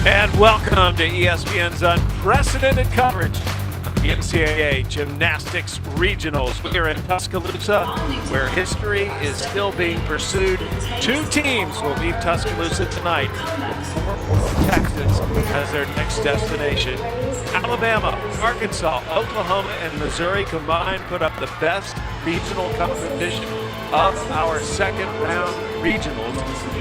And welcome to ESPN's unprecedented coverage of the NCAA Gymnastics Regionals. We're in Tuscaloosa, where history is still being pursued. Two teams will leave Tuscaloosa tonight, with Texas as their next destination. Alabama, Arkansas, Oklahoma, and Missouri combined put up the best regional competition of our second round regionals.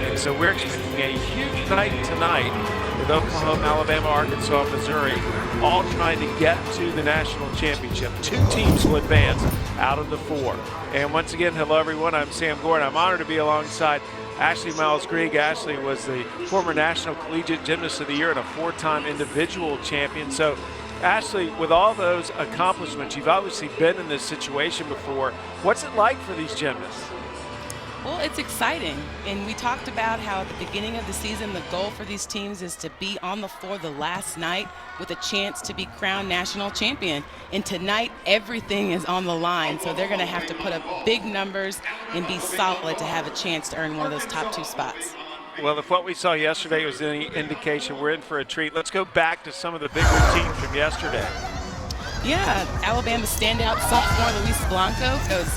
And so we're expecting a huge night tonight with Oklahoma, Alabama, Arkansas, Missouri, all trying to get to the national championship. Two teams will advance out of the four. And once again, hello everyone, I'm Sam Gordon. I'm honored to be alongside Ashley Miles-Grieg. Ashley was the former National Collegiate Gymnast of the Year and a four-time individual champion. So Ashley, with all those accomplishments, you've obviously been in this situation before. What's it like for these gymnasts? Well, it's exciting, and we talked about how at the beginning of the season, the goal for these teams is to be on the floor the last night with a chance to be crowned national champion. And tonight, everything is on the line, so they're going to have to put up big numbers and be solid to have a chance to earn one of those top two spots. Well, if what we saw yesterday was any indication, we're in for a treat. Let's go back to some of the big routines from yesterday. Yeah, Alabama standout sophomore Luis Blanco goes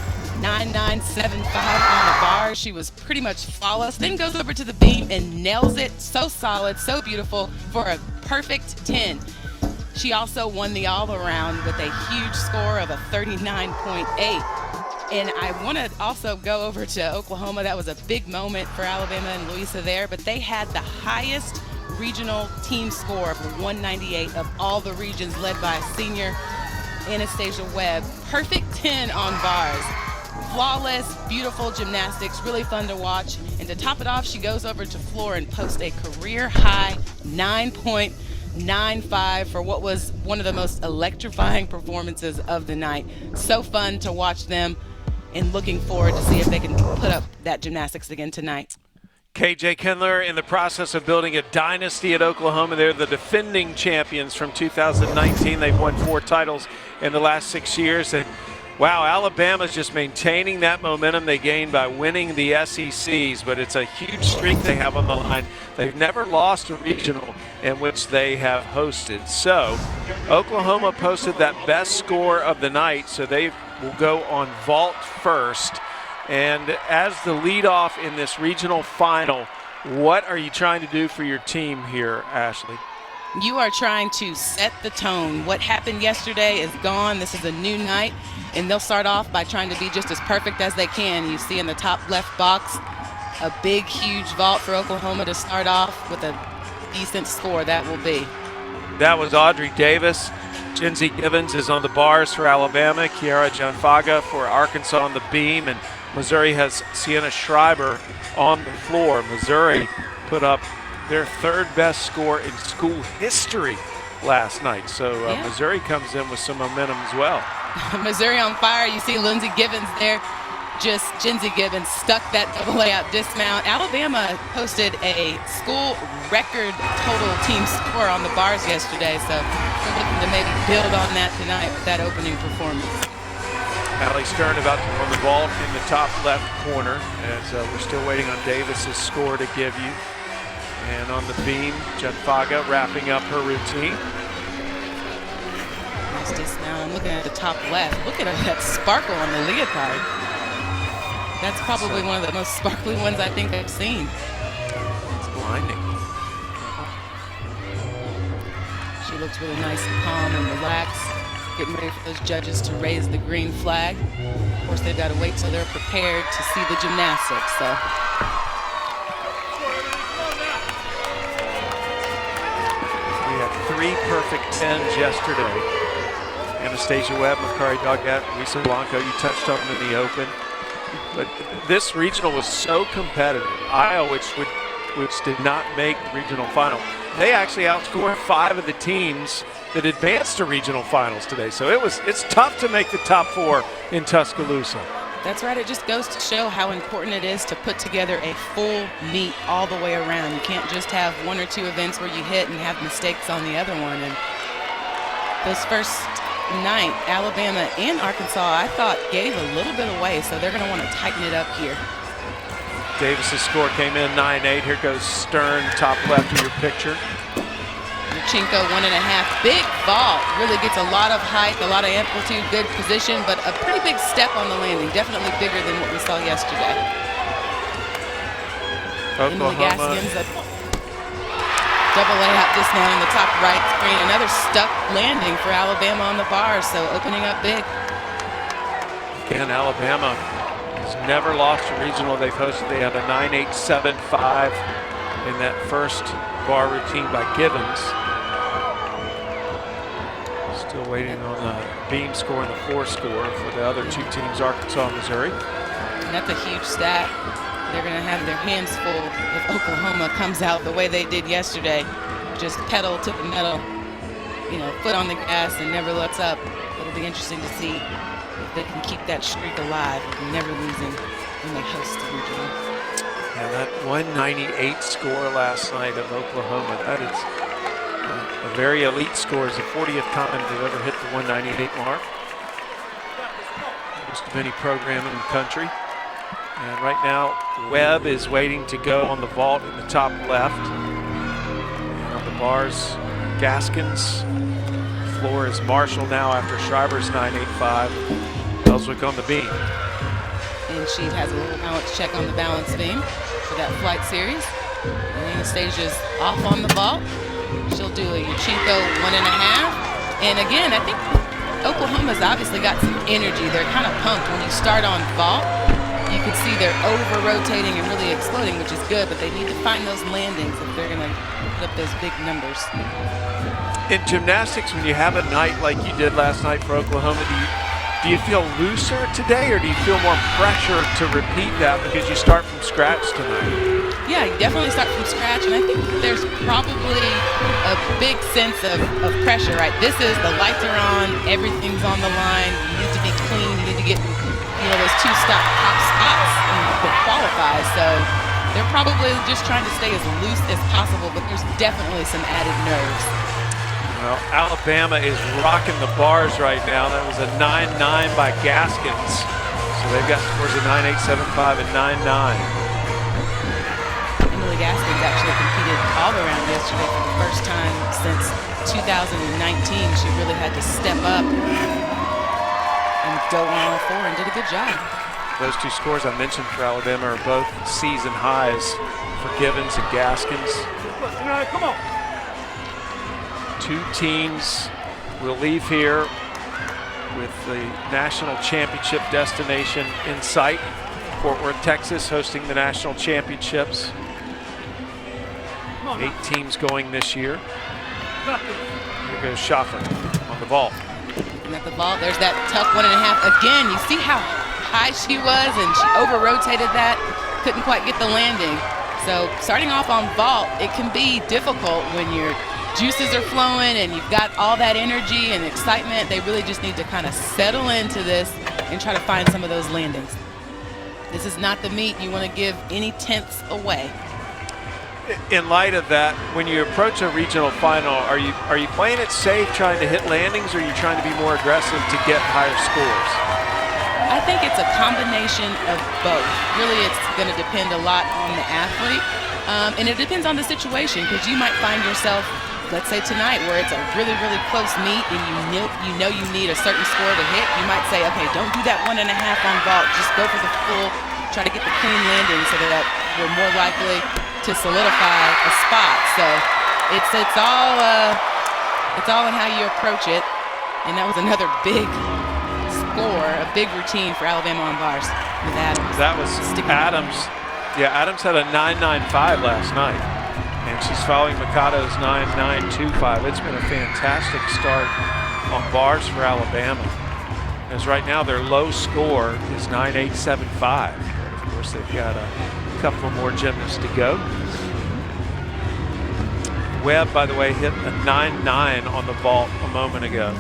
9.975 on the bar. She was pretty much flawless, then goes over to the beam and nails it. So solid, so beautiful for a perfect 10. She also won the all-around with a huge score of a 39.8. And I want to also go over to Oklahoma. That was a big moment for Alabama and Louisa there, but they had the highest regional team score of 198 of all the regions, led by senior Anastasia Webb. Perfect 10 on bars. Flawless, beautiful gymnastics, really fun to watch. And to top it off, she goes over to floor and posts a career-high 9.95 for what was one of the most electrifying performances of the night. So fun to watch them, and looking forward to see if they can put up that gymnastics again tonight. KJ Kindler in the process of building a dynasty at Oklahoma. They're the defending champions from 2019. They've won 4 titles in the last 6 years. And wow, Alabama's just maintaining that momentum they gained by winning the SECs, but it's a huge streak they have on the line. They've never lost a regional in which they have hosted. So Oklahoma posted that best score of the night, so they will go on vault first. And as the leadoff in this regional final, what are you trying to do for your team here, Ashley? You are trying to set the tone. What happened yesterday is gone. This is a new night, and they'll start off by trying to be just as perfect as they can. You see in the top left box a big, huge vault for Oklahoma to start off with a decent score. That will be. That was Audrey Davis. Jinsey Gibbons is on the bars for Alabama. Kiara Gianfaga for Arkansas on the beam. And Missouri has Sienna Schreiber on the floor. Missouri put up their third best score in school history last night. So Missouri comes in with some momentum as well. Missouri on fire. You see Lindsey Gibbons there. Just Jinsey Gibbons stuck that double layout dismount. Alabama posted a school record total team score on the bars yesterday, so we're looking to maybe build on that tonight with that opening performance. Allie Stern about to on the ball in the top left corner, as we're still waiting on Davis's score to give you. And on the beam, Gianfaga wrapping up her routine. Nice dismount. I'm looking at the top left. Look at that sparkle on the leotard. That's probably one of the most sparkly ones I think I've seen. It's blinding. She looks really nice and calm and relaxed, getting ready for those judges to raise the green flag. Of course, they've got to wait till they're prepared to see the gymnastics. So. We had 3 perfect 10s yesterday. Anastasia Webb, Makari Doggett, Lisa Blanco, you touched on them in the open. But this regional was so competitive. Iowa, which did not make the regional final, they actually outscored 5 of the teams that advanced to regional finals today. So it's tough to make the top 4 in Tuscaloosa. That's right. It just goes to show how important it is to put together a full meet all the way around. You can't just have 1 or 2 events where you hit and have mistakes on the other one. And those first night, Alabama and Arkansas, I thought, gave a little bit away, so they're going to want to tighten it up here. Davis's score came in 9-8. Here goes Stern, top left of your picture. Yurchenko 1.5. Big vault. Really gets a lot of height, a lot of amplitude, good position, but a pretty big step on the landing. Definitely bigger than what we saw yesterday. Oklahoma. Gaskins, a double layup just now in the top right screen. Another stuck landing for Alabama on the bar, so opening up big. Again, Alabama has never lost a regional they've hosted. They had a 9.875 in that first bar routine by Givens. Still waiting on the beam score and the floor score for the other two teams, Arkansas and Missouri. And that's a huge stat. They're going to have their hands full if Oklahoma comes out the way they did yesterday. Just pedal to the metal, you know, foot on the gas and never lets up. It'll be interesting to see if they can keep that streak alive, never losing when they host the regional. Yeah, that 198 score last night of Oklahoma, that is a very elite score. It's the 40th time they've ever hit the 198 mark. Most of any program in the country. And right now, Webb is waiting to go on the vault in the top left. And on the bars, Gaskins. Floor is Marshall now after Schreiber's 9.85. Ellswick on the beam. And she has a little balance check on the balance beam for that flight series. And Anastasia's off on the vault. She'll do a Yurchenko 1.5. And again, I think Oklahoma's obviously got some energy. They're kind of pumped when you start on vault. You can see they're over-rotating and really exploding, which is good, but they need to find those landings if they're going to put up those big numbers. In gymnastics, when you have a night like you did last night for Oklahoma, do you feel looser today, or do you feel more pressure to repeat that because you start from scratch tonight? Yeah, you definitely start from scratch, and I think there's probably a big sense of pressure, right? This is the lights are on, everything's on the line, you need to be clean, you need to get those two top spots to qualify. So they're probably just trying to stay as loose as possible, but there's definitely some added nerves. Well, Alabama is rocking the bars right now. That was a 9.9 by Gaskins. So they've got scores of 9.875 and 9.9. Emily Gaskins actually competed all around yesterday for the first time since 2019. She really had to step up and go on all four and did a good job. Those two scores I mentioned for Alabama are both season highs for Givens and Gaskins. Come on. Two teams will leave here with the national championship destination in sight. Fort Worth, Texas, hosting the national championships. 8 teams going this year. Here goes Schaffer on the ball. And at the ball, there's that tough 1.5. Again, you see how high she was, and she over-rotated that. Couldn't quite get the landing. So starting off on vault, it can be difficult when your juices are flowing and you've got all that energy and excitement. They really just need to kind of settle into this and try to find some of those landings. This is not the meet you want to give any tenths away. In light of that, when you approach a regional final, are you playing it safe, trying to hit landings, or are you trying to be more aggressive to get higher scores? I think it's a combination of both. Really, it's going to depend a lot on the athlete, and it depends on the situation, because you might find yourself, let's say tonight, where it's a really, really close meet, and you know you need a certain score to hit. You might say, okay, don't do that 1.5 on vault. Just go for the full, try to get the clean landing so that we're more likely to solidify a spot. So it's all in how you approach it. And that was another big score, a big routine for Alabama on bars with Adams. That was Adams. Yeah, Adams had a 9.95 last night, and she's following Mikado's 9.925. It's been a fantastic start on bars for Alabama, as right now their low score is 9.875. Of course, they've got a couple more gymnasts to go. Webb, by the way, hit a 9.9 on the vault a moment ago.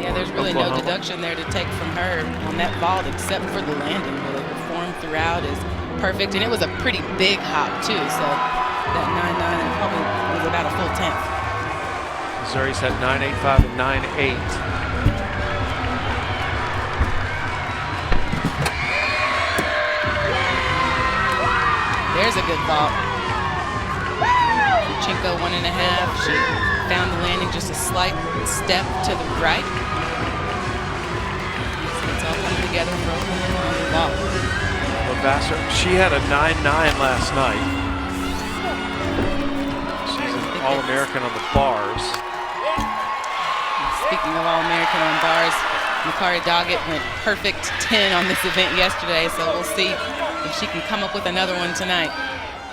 Yeah, there's really no deduction there to take from her on that vault except for the landing. Really, her form throughout is perfect, and it was a pretty big hop too. So that 9.9 probably was about a full tenth. Missouri's had 9.85 and 9.8. There's a good vault. Chinko go 1.5. She found the landing just a slight step to the right. So it's all coming together for Oklahoma on the ball. Well, Vassar, she had a 9.9 last night. She's an All-American on the bars. Speaking of All-American on bars, Makari Doggett went perfect 10 on this event yesterday, so we'll see if she can come up with another one tonight.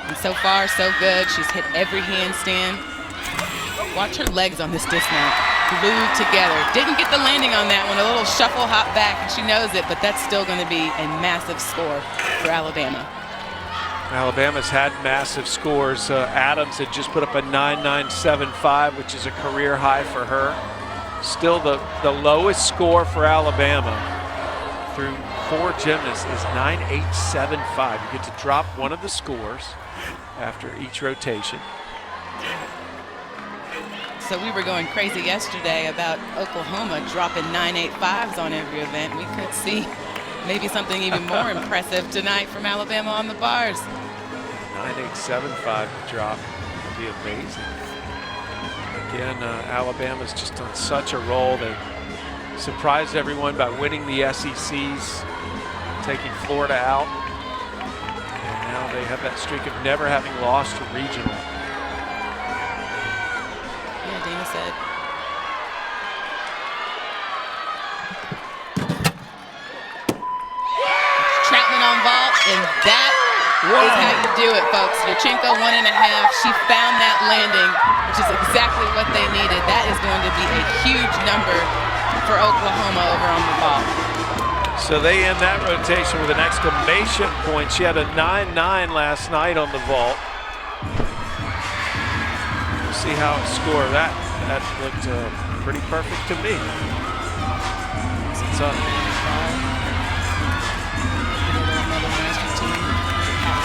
And so far, so good. She's hit every handstand. Watch her legs on this dismount, glued together. Didn't get the landing on that one, a little shuffle hop back, and she knows it, but that's still going to be a massive score for Alabama. Alabama's had massive scores. Adams had just put up a 9.975, which is a career high for her. Still the lowest score for Alabama through 4 gymnasts is 9.875. You get to drop one of the scores after each rotation. So we were going crazy yesterday about Oklahoma dropping 9.85s on every event. We could see maybe something even more impressive tonight from Alabama on the bars. 9.875 drop would be amazing. Again, Alabama's just on such a roll. They surprised everyone by winning the SECs, taking Florida out. And now they have that streak of never having lost a regional. Yeah, Dana said. Troutman on vault, and that is how you do it, folks. Yurchenko 1.5. She found that landing, which is exactly what they needed. That is going to be a huge number for Oklahoma over on the ball. So they end that rotation with an exclamation point. She had a 9.9 last night on the vault. We'll see how it scored. That looked pretty perfect to me. It's up.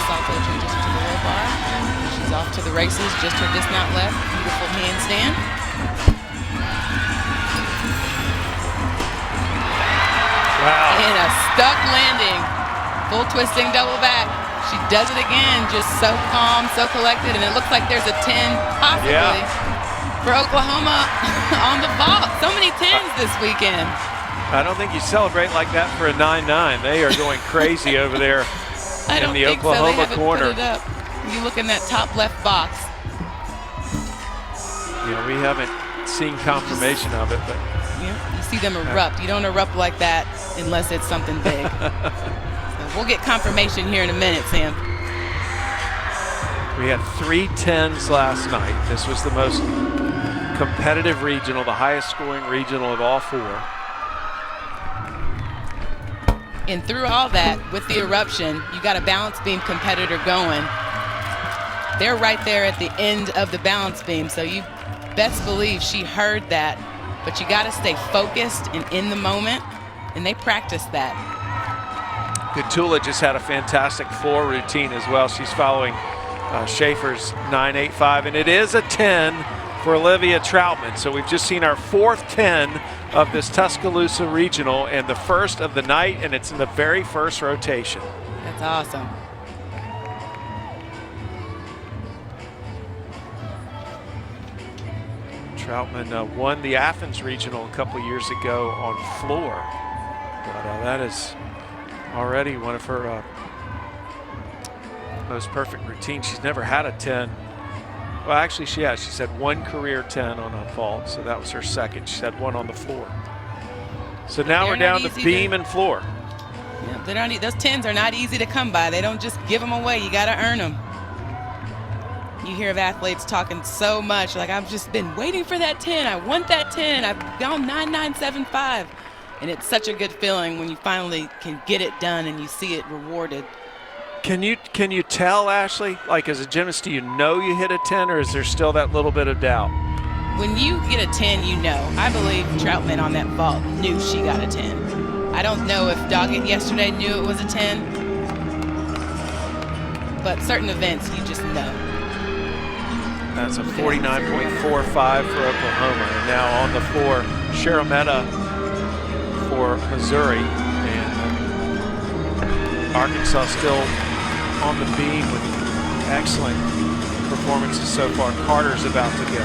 Salto transition to the low bar. She's off to the races, just her dismount left. Beautiful handstand. Wow. And a stuck landing. Full twisting double back. She does it again, just so calm, so collected, and it looks like there's a 10 possibly for Oklahoma on the vault. So many 10s this weekend. I don't think you celebrate like that for a 9.9. They are going crazy over there. I don't in the think Oklahoma so. They haven't corner. put it up. You look in that top left box. Yeah, we haven't seen confirmation of it, but yeah, you see them erupt. You don't erupt like that unless it's something big. So we'll get confirmation here in a minute, Sam. we had 3 10s last night. This was the most competitive regional, the highest scoring regional of all 4. And through all that, with the eruption, you got a balance beam competitor going. They're right there at the end of the balance beam, so you best believe she heard that. But you got to stay focused and in the moment, and they practice that. Gatula just had a fantastic floor routine as well. She's following Schaefer's 9.85, and it is a 10 for Olivia Troutman. So we've just seen our 4th 10 of this Tuscaloosa regional and the first of the night, and it's in the very first rotation. That's awesome. Troutman won the Athens regional a couple years ago on floor, but that is already one of her most perfect routines. She's never had a 10. Well, actually, she has. She's had 1 career 10 on a vault, so that was her second. She's had 1 on the floor. So now we're down to beam and floor. Yeah, they don't. Those 10s are not easy to come by. They don't just give them away. You got to earn them. You hear of athletes talking so much, like, I've just been waiting for that 10. I want that 10. I've gone 9.975. And it's such a good feeling when you finally can get it done and you see it rewarded. Can you tell, Ashley, like as a gymnast, do you know you hit a 10, or is there still that little bit of doubt? When you get a 10, you know. I believe Troutman on that vault knew she got a 10. I don't know if Doggett yesterday knew it was a 10, but certain events you just know. That's a 49.45 for Oklahoma. And now on the floor, Sharametta for Missouri. And Arkansas still on the beam with excellent performances so far. Carter's about to go.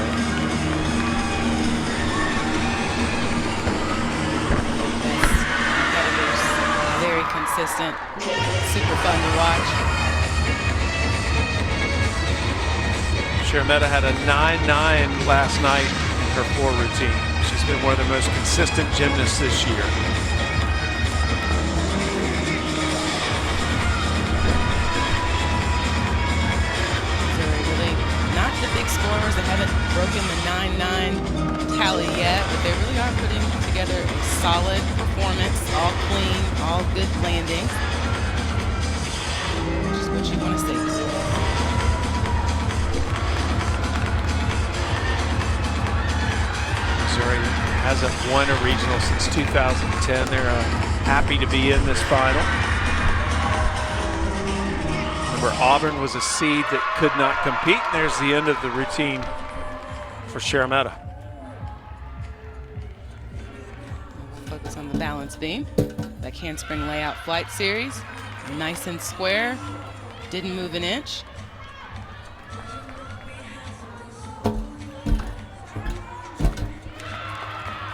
Very consistent, super fun to watch. Shermetta had a 9-9 last night in her floor routine. She's been one of the most consistent gymnasts this year. Big scorers that haven't broken the 9-9 tally yet, but they really are putting together a solid performance, all clean, all good landings. Which is what you want to see. Missouri hasn't won a regional since 2010. They're happy to be in this final. Remember, Auburn was a seed that could not compete. There's the end of the routine for Shermetta. Focus on the balance beam. That handspring layout flight series. Nice and square. Didn't move an inch.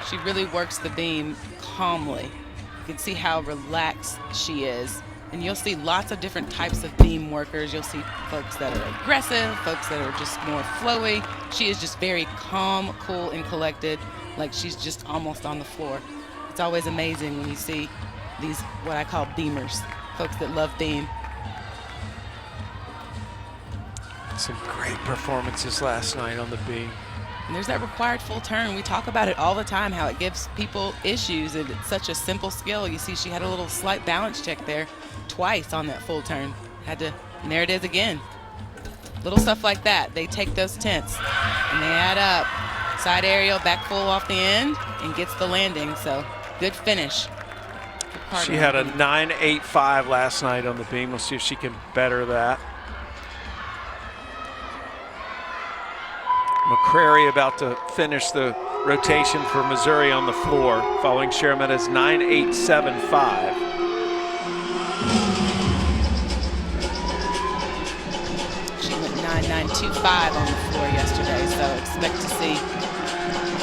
She really works the beam calmly. You can see how relaxed she is. And you'll see lots of different types of beam workers. You'll see folks that are aggressive, folks that are just more flowy. She is just very calm, cool, and collected, like she's just almost on the floor. It's always amazing when you see these, what I call beamers, folks that love beam. Some great performances last night on the beam. And there's that required full turn. We talk about it all the time, how it gives people issues, and it's such a simple skill. You see she had a little slight balance check there twice on that full turn. Had to, and there it is again. Little stuff like that. They take those tenths and they add up. Side aerial, back full off the end, and gets the landing. So good finish. Good she had a 9.85 last night on the beam. We'll see if she can better that. McCrary about to finish the rotation for Missouri on the floor, following Shermetta's 9.875. She went 9.925 on the floor yesterday, so expect to see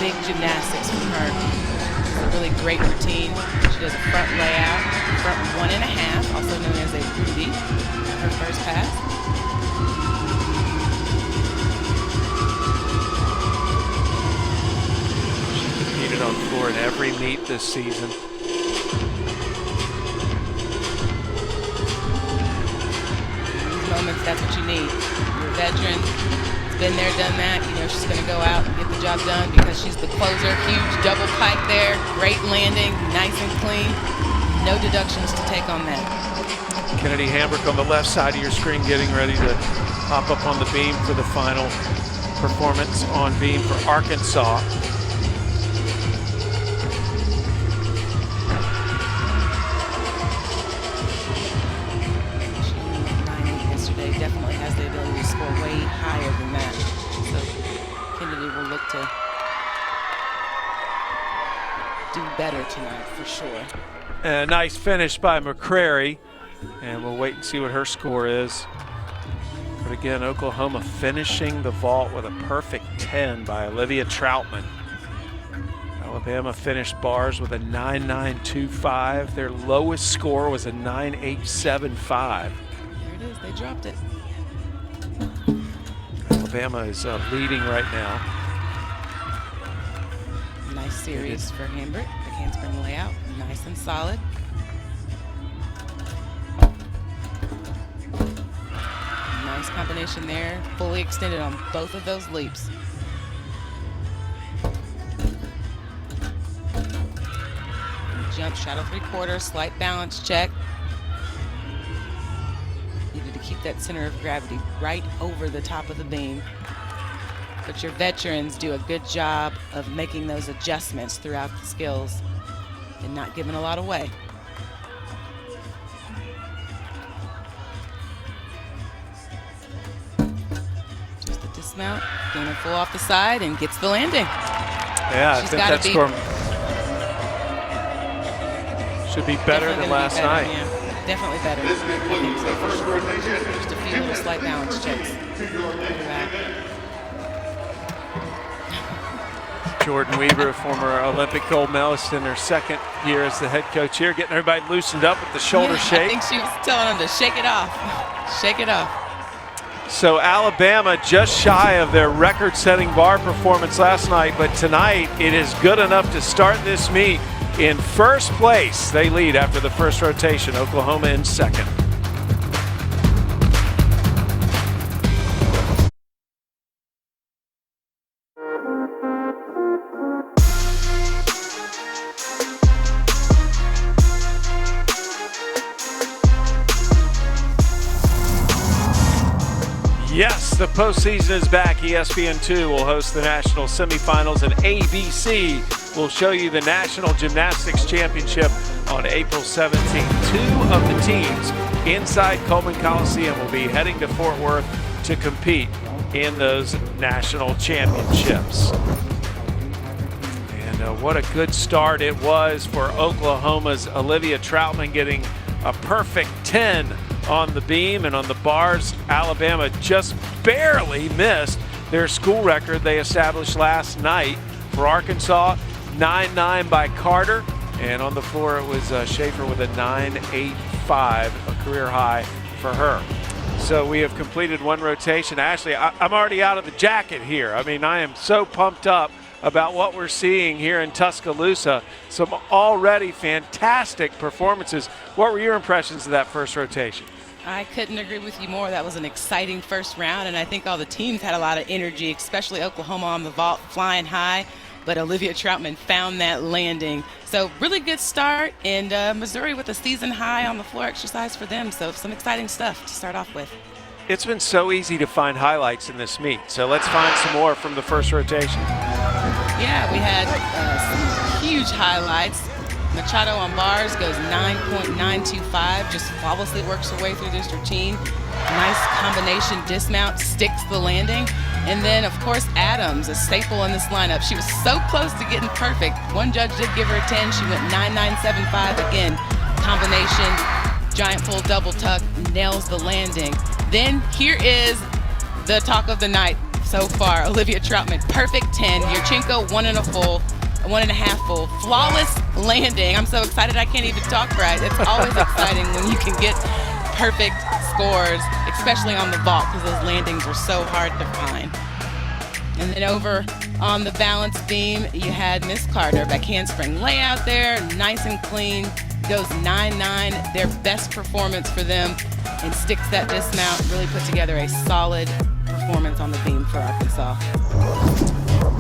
big gymnastics from her. It's a really great routine. She does a front layout, front 1.5, also known as a Rudy, her first pass. On floor in every meet this season. These moments, that's what you need. You're a veteran, has been there, done that. You know she's going to go out and get the job done because she's the closer. Huge double pike there, great landing, nice and clean. No deductions to take on that. Kennedy Hambrick on the left side of your screen, getting ready to hop up on the beam for the final performance on beam for Arkansas. Definitely has the ability to score way higher than that. So Kennedy will look to do better tonight for sure. A nice finish by McCrary, and we'll wait and see what her score is. But again, Oklahoma finishing the vault with a perfect 10 by Olivia Troutman. Alabama finished bars with a 9.925. Their lowest score was a 9.875. It is, they dropped it. Alabama is leading right now. Nice series for Hambrick. The handspring layout, nice and solid. Nice combination there, fully extended on both of those leaps. Jump, shadow 3/4, slight balance check. Needed to keep that center of gravity right over the top of the beam. But your veterans do a good job of making those adjustments throughout the skills and not giving a lot away. Just a dismount, gainer full off the side, and gets the landing. Yeah, I think that score should be better than last night. Yeah, definitely better. I think so for sure. Just a few little slight balance checks. Jordan Weaver, former Olympic gold medalist in her second year as the head coach here, getting everybody loosened up with the shoulder shake. I think she was telling them to shake it off. Shake it off. So Alabama just shy of their record-setting bar performance last night, but tonight it is good enough to start this meet in first place. They lead after the first rotation, Oklahoma in second. Yes, the postseason is back. ESPN2 will host the national semifinals, and ABC will show you the National Gymnastics Championship on April 17th. Two of the teams inside Coleman Coliseum will be heading to Fort Worth to compete in those national championships. And what a good start it was for Oklahoma's Olivia Troutman, getting a perfect 10 on the beam, and on the bars, Alabama just barely missed their school record they established last night. For Arkansas, 9.9 by Carter, and on the floor it was Schaefer with a 9.85, a career high for her. So we have completed one rotation. Ashley, I'm already out of the jacket here. I mean, I am so pumped up about what we're seeing here in Tuscaloosa. Some already fantastic performances. What were your impressions of that first rotation? I couldn't agree with you more. That was an exciting first round, and I think all the teams had a lot of energy, especially Oklahoma on the vault, flying high, but Olivia Troutman found that landing. So really good start, and Missouri with a season high on the floor exercise for them, so some exciting stuff to start off with. It's been so easy to find highlights in this meet, so let's find some more from the first rotation. Yeah, we had some huge highlights. Machado on bars goes 9.925, just flawlessly works her way through this routine. Nice combination dismount, sticks the landing. And then, of course, Adams, a staple in this lineup. She was so close to getting perfect. One judge did give her a 10. She went 9.975 again. Combination, giant pull, double tuck, nails the landing. Then here is the talk of the night so far, Olivia Troutman, perfect 10. Yurchenko, 1.5 full, flawless landing. I'm so excited I can't even talk right. It's always exciting when you can get perfect scores, especially on the vault, because those landings are so hard to find. And then over on the balance beam, you had Miss Carter, back handspring layout there, nice and clean, goes 9.9, their best performance for them, and sticks that dismount, really put together a solid performance on the beam for Arkansas.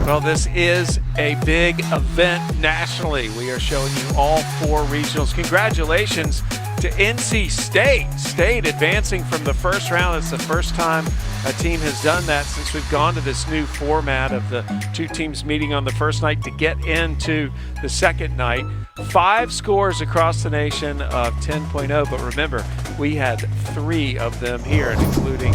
Well, this is a big event nationally. We are showing you all four regionals. Congratulations to NC State. State advancing from the first round. It's the first time a team has done that since we've gone to this new format of the two teams meeting on the first night to get into the second night. 5 scores across the nation of 10.0, but remember, we had 3 of them here, including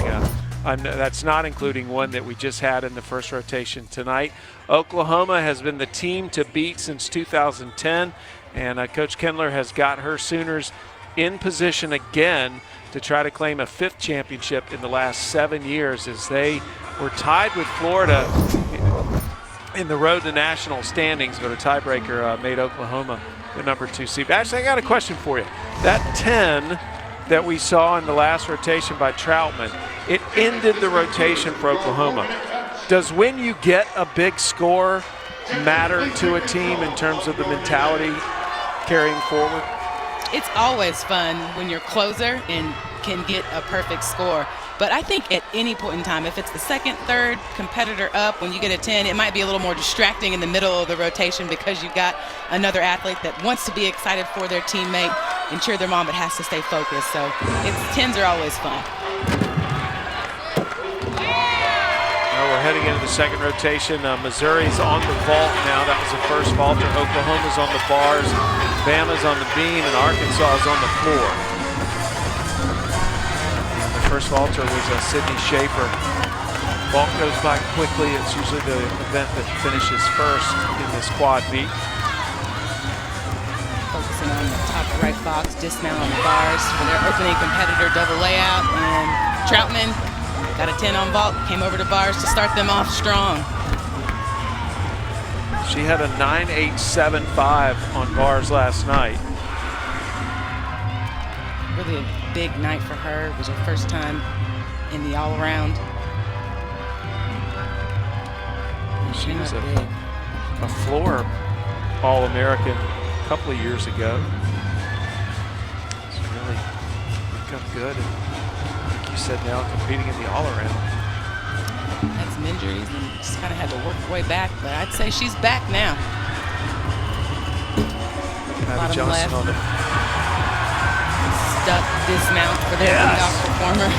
that's not including one that we just had in the first rotation tonight. Oklahoma has been the team to beat since 2010, and Coach Kendler has got her Sooners in position again to try to claim a 5th championship in the last 7 years, as they were tied with Florida in the road to national standings, but a tiebreaker made Oklahoma the number 2 seed. Actually, I got a question for you. That 10 that we saw in the last rotation by Troutman, it ended the rotation for Oklahoma. Does when you get a big score matter to a team in terms of the mentality carrying forward? It's always fun when you're closer and can get a perfect score. But I think at any point in time, if it's the second, third competitor up, when you get a 10, it might be a little more distracting in the middle of the rotation because you've got another athlete that wants to be excited for their teammate and cheer them on, but has to stay focused. So 10s are always fun. Well, we're heading into the second rotation. Missouri's on the vault now. That was the first vaulter. Oklahoma's on the bars, Bama's on the beam, and Arkansas is on the floor. First vaulter was Sydney Schaefer. Vault goes by quickly. It's usually the event that finishes first in this quad meet. Focusing on the top right box, dismount on the bars for their opening competitor double layout. And Troutman Got a 10 on vault, came over to bars to start them off strong. She had a 9.875 on bars last night. Really a big night for her. It was her first time in the all-around. She was a floor All-American a couple of years ago. She's really become good. And like you said, now competing in the all-around. Had some injuries and just kind of had to work her way back, but I'd say she's back now. Abby Johnson left. on the Stuck dismount for their underdog performer.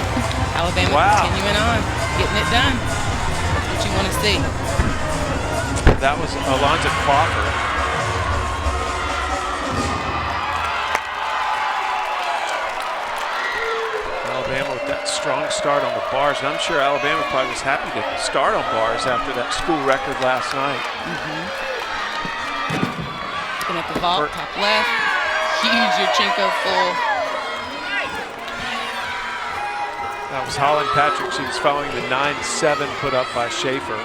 Alabama continuing on, getting it done. That's what you want to see. That was Alonzo Cloffer. Alabama with that strong start on the bars. And I'm sure Alabama probably was happy to start on bars after that school record last night. Looking at the vault, top left. Huge Yurchenko full. That was Holland Patrick. She was following the 9.7 put up by Schaefer.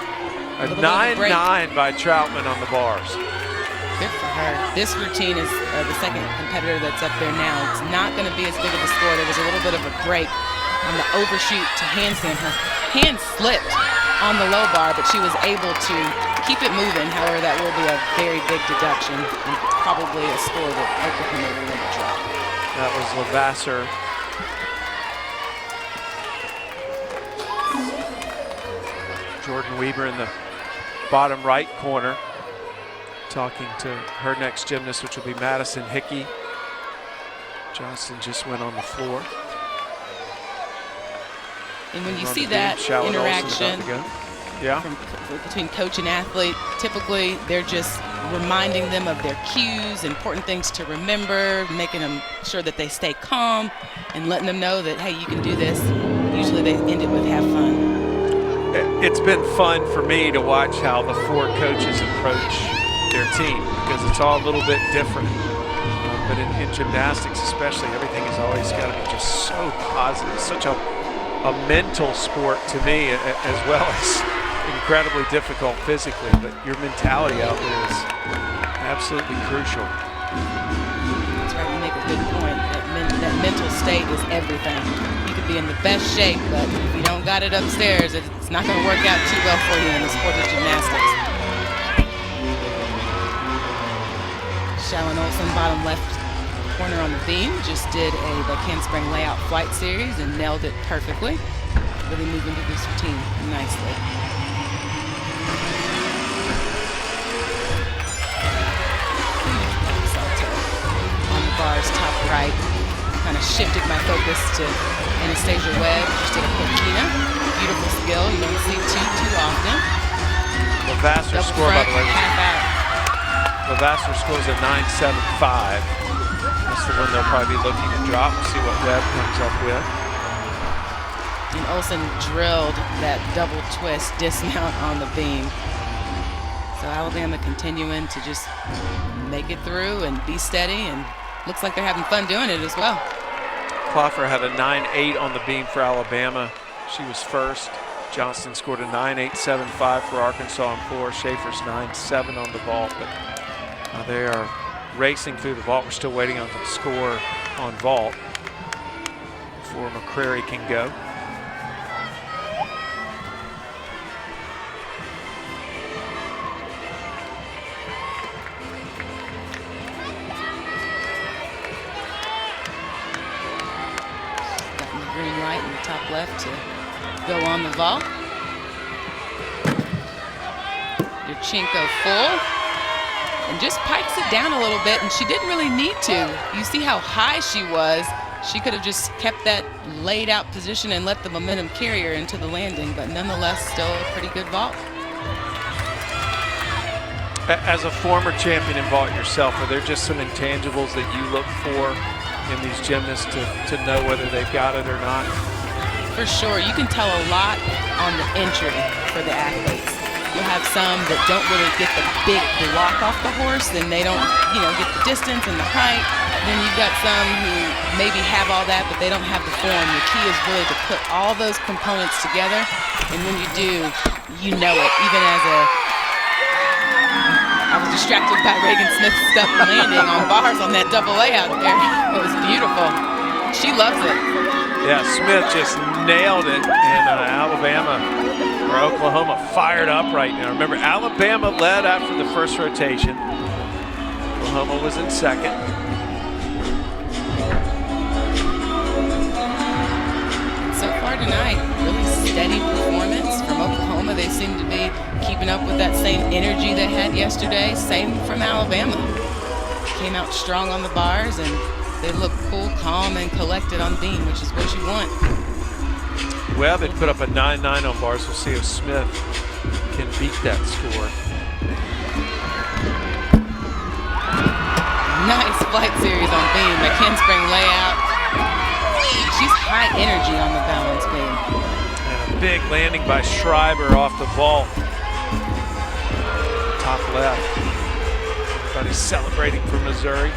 A 9.9 by Troutman on the bars. Good for her. This routine is the second competitor that's up there now. It's not going to be as big of a score. There was a little bit of a break on the overshoot to handstand. Her hand slipped on the low bar, but she was able to keep it moving. However, that will be a very big deduction and probably a score that Oklahoma will want to drop. That was Levasseur. Jordan Weaver in the bottom right corner, talking to her next gymnast, which will be Madison Hickey. Johnson just went on the floor. And when you see that interaction between coach and athlete, typically they're just reminding them of their cues, important things to remember, making them sure that they stay calm and letting them know that, hey, you can do this. Usually they end it with have fun. It's been fun for me to watch how the four coaches approach their team because it's all a little bit different. But in gymnastics especially, everything has always got to be just so positive. It's such a mental sport to me, as well as incredibly difficult physically. But your mentality out there is absolutely crucial. That's right, you make a good point. That mental state is everything. You could be in the best shape, but if you don't got it upstairs, it's not going to work out too well for you in the sport of gymnastics. Shallon Olsen, bottom left corner on the beam, just did a handspring layout flight series and nailed it perfectly. Really moving to this routine nicely. On the bars, top right. Kind of shifted my focus to Anastasia Webb, just did a coquina. Beautiful skill, you don't see too often. Levasseur score, by the way. Half out. Levasseur scores a 9.75. That's the one they'll probably be looking to drop and see what Webb comes up with. And Olsen drilled that double twist dismount on the beam. So Alabama continuing to just make it through and be steady, and looks like they're having fun doing it as well. Cloffer had a 9.8 on the beam for Alabama. She was first. Johnston scored a 9.875 for Arkansas on floor. Schaefer's 9.7 on the vault, but they are racing through the vault. We're still waiting on the score on vault before McCrary can go. Got the green light in the top left to go on the vault. Yurchenko full. And just pikes it down a little bit, and she didn't really need to. You see how high she was. She could have just kept that laid out position and let the momentum carry her into the landing, but nonetheless, still a pretty good vault. As a former champion in vault yourself, are there just some intangibles that you look for in these gymnasts to know whether they've got it or not? For sure, you can tell a lot on the entry for the athletes. You'll have some that don't really get the big block off the horse, and they don't, get the distance and the height. then you've got some who maybe have all that, but they don't have the form. The key is really to put all those components together, and when you do, you know it. Even as I was distracted by Reagan Smith's stuff landing on bars on that double A out there. It was beautiful. She loves it. Yeah, Smith just nailed it, and Alabama or Oklahoma fired up right now. Remember, Alabama led after the first rotation. Oklahoma was in second. So far tonight, really steady performance from Oklahoma. They seem to be keeping up with that same energy they had yesterday. Same from Alabama. Came out strong on the bars, and they look cool, calm, and collected on beam, which is what you want. Well, they put up a 9-9 on bars. We'll see if Smith can beat that score. Nice flight series on beam. A handspring layout. She's high energy on the balance beam. And a big landing by Schreiber off the vault. Top left. Everybody's celebrating for Missouri.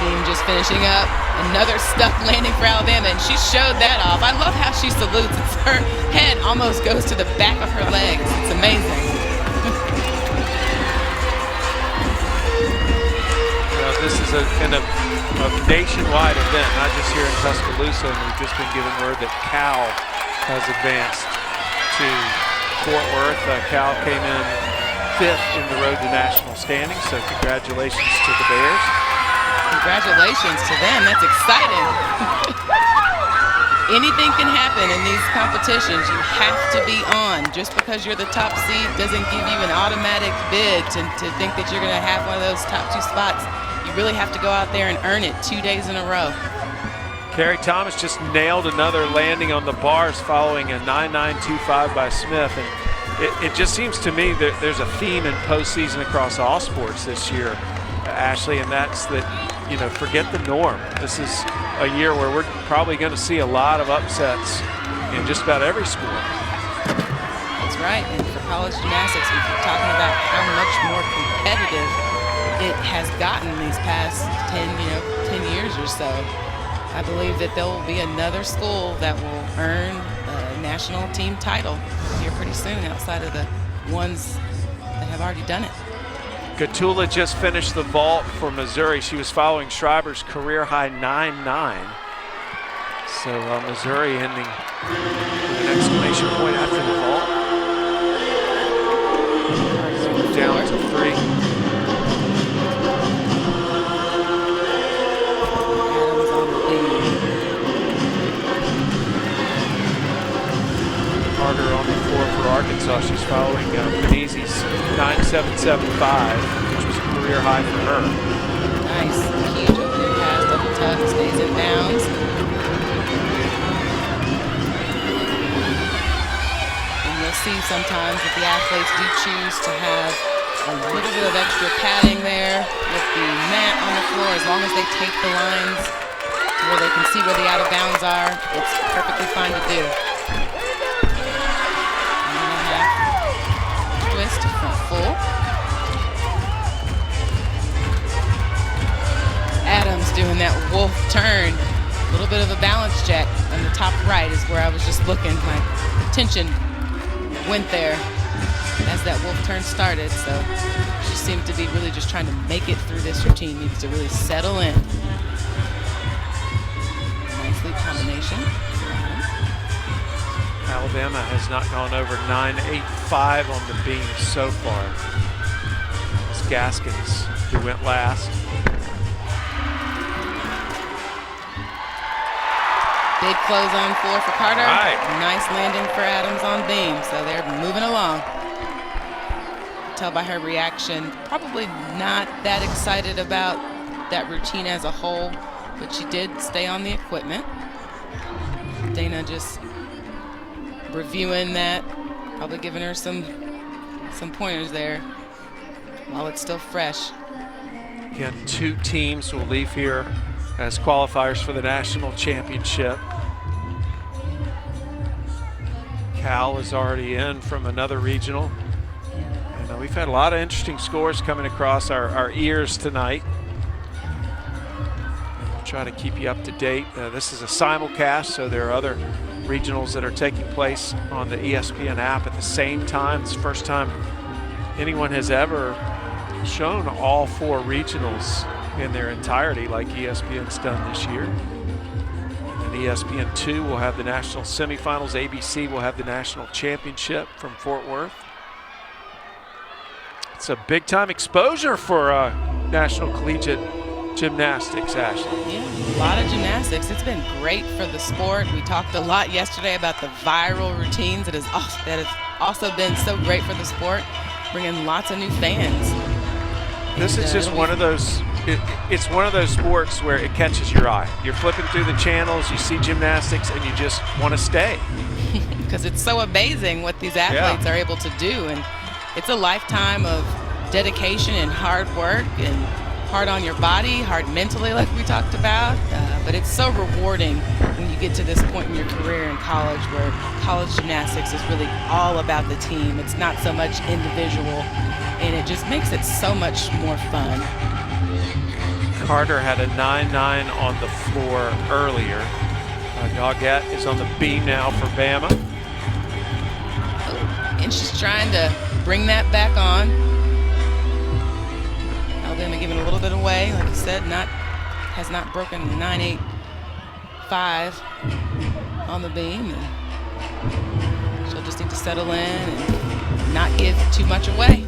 Beam just finishing up. Another stuck landing for Alabama, and she showed that off. I love how she salutes. It's her head almost goes to the back of her legs. It's amazing. This is a kind of a nationwide event, not just here in Tuscaloosa. And we've just been given word that Cal has advanced to Fort Worth. Cal came in 5th in the road to national standing, so congratulations to the Bears. Congratulations to them. That's exciting. Anything can happen in these competitions. You have to be on. Just because you're the top seed doesn't give you an automatic bid to think that you're going to have one of those top 2 spots. You really have to go out there and earn it 2 days in a row. Carrie Thomas just nailed another landing on the bars following a 9.925 by Smith. And it just seems to me that there's a theme in postseason across all sports this year, Ashley, and that's that, you know, forget the norm. This is a year where we're probably going to see a lot of upsets in just about every sport. That's right. And for college gymnastics, we keep talking about how much more competitive it has gotten these past 10 years or so. I believe that there will be another school that will earn a national team title here pretty soon outside of the ones that have already done it. Gatula just finished the vault for Missouri. She was following Schreiber's career high 9.9. So Missouri ending with an exclamation point after the vault. So down to 3. Carter on the floor for Arkansas. She's following Panizzi's 9.775, which was a career high for her. Nice, huge opening pass, double tuck, stays in bounds. And you'll see sometimes that the athletes do choose to have a little bit of extra padding there with the mat on the floor. As long as they take the lines to where they can see where the out of bounds are, it's perfectly fine to do. Twist front full. Adams doing that wolf turn. A little bit of a balance check on the top right is where I was just looking. My attention went there as that wolf turn started. So she seemed to be really just trying to make it through this routine. Needs to really settle in. Nice leap combination. Alabama has not gone over 9.85 on the beam so far. It's Gaskins who went last. Big close on floor for Carter. Right. Nice landing for Adams on beam. So they're moving along. Tell by her reaction, probably not that excited about that routine as a whole, but she did stay on the equipment. Dana just reviewing that, probably giving her some pointers there while it's still fresh. Again, 2 teams will leave here as qualifiers for the national championship. Cal is already in from another regional, Now, we've had a lot of interesting scores coming across our ears tonight. We'll try to keep you up to date. This is a simulcast, so there are other regionals that are taking place on the ESPN app at the same time. It's the first time anyone has ever shown all 4 regionals in their entirety like ESPN's done this year. And ESPN2 will have the national semifinals. ABC will have the national championship from Fort Worth. It's a big time exposure for National Collegiate Gymnastics, Ashley. Yeah, a lot of gymnastics. It's been great for the sport. We talked a lot yesterday about the viral routines that have also been so great for the sport, bringing lots of new fans. This is just one of those, it's one of those sports where it catches your eye. You're flipping through the channels, you see gymnastics, and you just want to stay. Because it's so amazing what these athletes are able to do. And it's a lifetime of dedication and hard work, and hard on your body, hard mentally like we talked about. But it's so rewarding when you get to this point in your career in college where college gymnastics is really all about the team. It's not so much individual, and it just makes it so much more fun. Carter had a 9-9 on the floor earlier. Doggett is on the beam now for Bama. And she's trying to bring that back on. Alabama giving a little bit away, like I said, has not broken 9.85 on the beam. And she'll just need to settle in and not give too much away.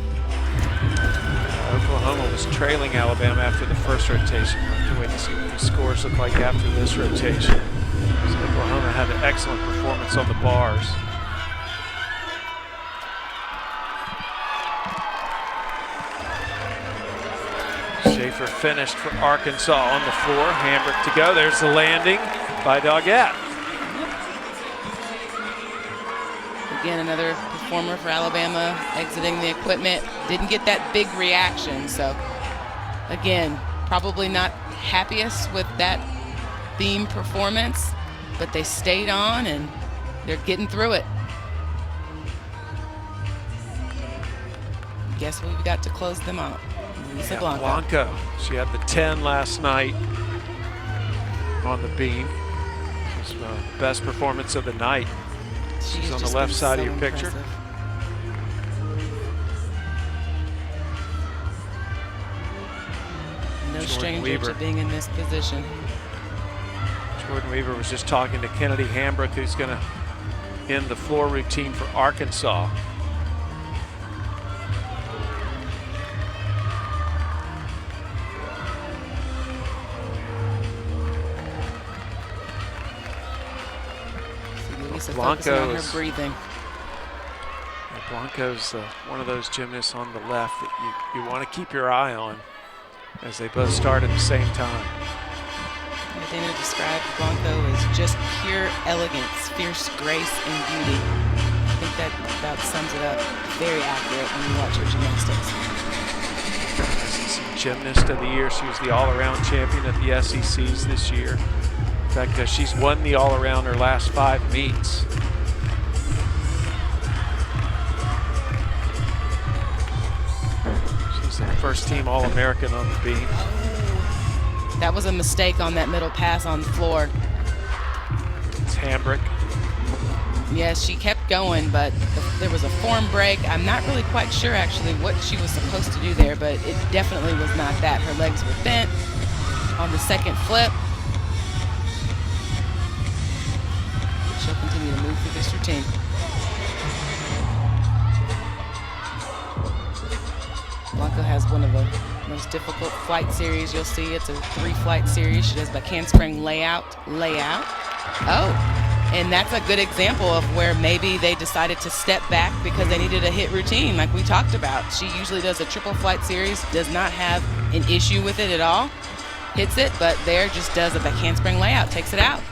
Oklahoma was trailing Alabama after the first rotation. We'll have to wait to see what the scores look like after this rotation. So Oklahoma had an excellent performance on the bars. Schaefer finished for Arkansas on the floor. Hambrick to go. There's the landing by Doggett. Again, another performer for Alabama exiting the equipment. Didn't get that big reaction. So, again, probably not happiest with that beam performance, but they stayed on and they're getting through it. Guess we've got to close them out. Blanco. She had the 10 last night on the beam. It was the best performance of the night. She's on the left side of your picture. No stranger to being in this position. Jordan Weaver was just talking to Kennedy Hambrick, who's going to end the floor routine for Arkansas. Blanco's breathing. Blanco's one of those gymnasts on the left that you want to keep your eye on as they both start at the same time. Dana described Blanco as just pure elegance, fierce grace, and beauty. I think that about sums it up. Very accurate when you watch her gymnastics. SEC Gymnast of the Year. She was the all-around champion at the SECs this year. In fact, she's won the all-around her last 5 meets. She's the first-team All-American on the beam. That was a mistake on that middle pass on the floor. It's Hambrick. Yes, she kept going, but there was a form break. I'm not really quite sure, actually, what she was supposed to do there, but it definitely was not that. Her legs were bent on the second flip. She'll continue to move through this routine. Blanco has one of the most difficult flight series you'll see. It's a 3-flight series. She does back handspring layout. Oh, and that's a good example of where maybe they decided to step back because they needed a hit routine like we talked about. She usually does a triple flight series, does not have an issue with it at all. Hits it, but there just does a back handspring layout, takes it out.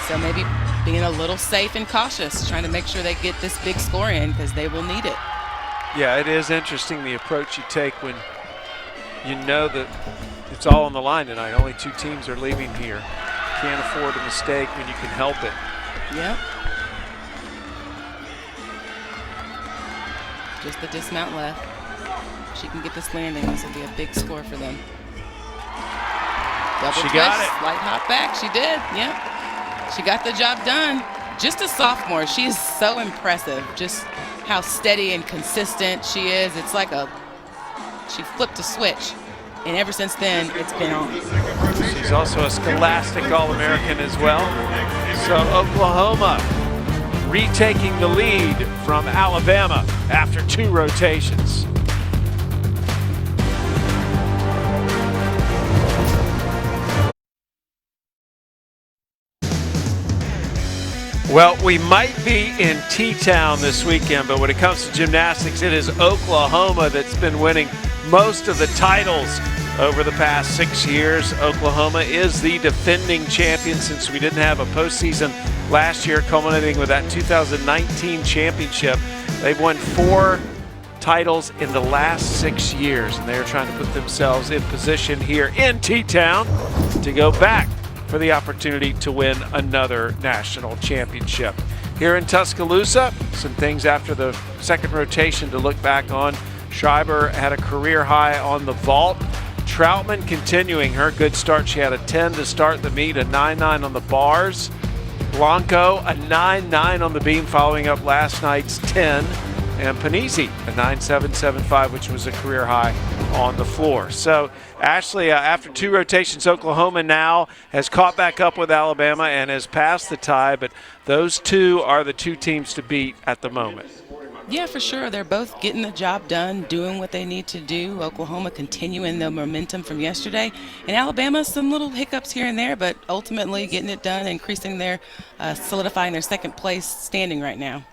So maybe being a little safe and cautious, trying to make sure they get this big score in because they will need it. Yeah, it is interesting the approach you take when you know that it's all on the line tonight. Only 2 teams are leaving here. Can't afford a mistake when you can help it. Yep. Just the dismount left. If she can get this landing, this will be a big score for them. Double She twist, got it. light hop back. She did, yeah. She got the job done. Just a sophomore, she is so impressive. Just how steady and consistent she is. It's like she flipped a switch. And ever since then, it's been on. She's also a Scholastic All-American as well. So Oklahoma retaking the lead from Alabama after 2 rotations. Well, we might be in T-Town this weekend, but when it comes to gymnastics, it is Oklahoma that's been winning most of the titles over the past 6 years. Oklahoma is the defending champion since we didn't have a postseason last year, culminating with that 2019 championship. They've won 4 titles in the last 6 years, and they're trying to put themselves in position here in T-Town to go back for the opportunity to win another national championship. Here in Tuscaloosa, some things after the second rotation to look back on. Schreiber had a career high on the vault. Troutman continuing her good start. She had a 10 to start the meet, a 9.9 on the bars. Blanco, a 9.9 on the beam following up last night's 10. And Panizzi, a 9.775, which was a career high on the floor. So Ashley, after 2 rotations, Oklahoma now has caught back up with Alabama and has passed the tie, but those 2 are the 2 teams to beat at the moment. Yeah, for sure. They're both getting the job done, doing what they need to do. Oklahoma continuing the momentum from yesterday. And Alabama, some little hiccups here and there, but ultimately getting it done, increasing their, solidifying their second place standing right now.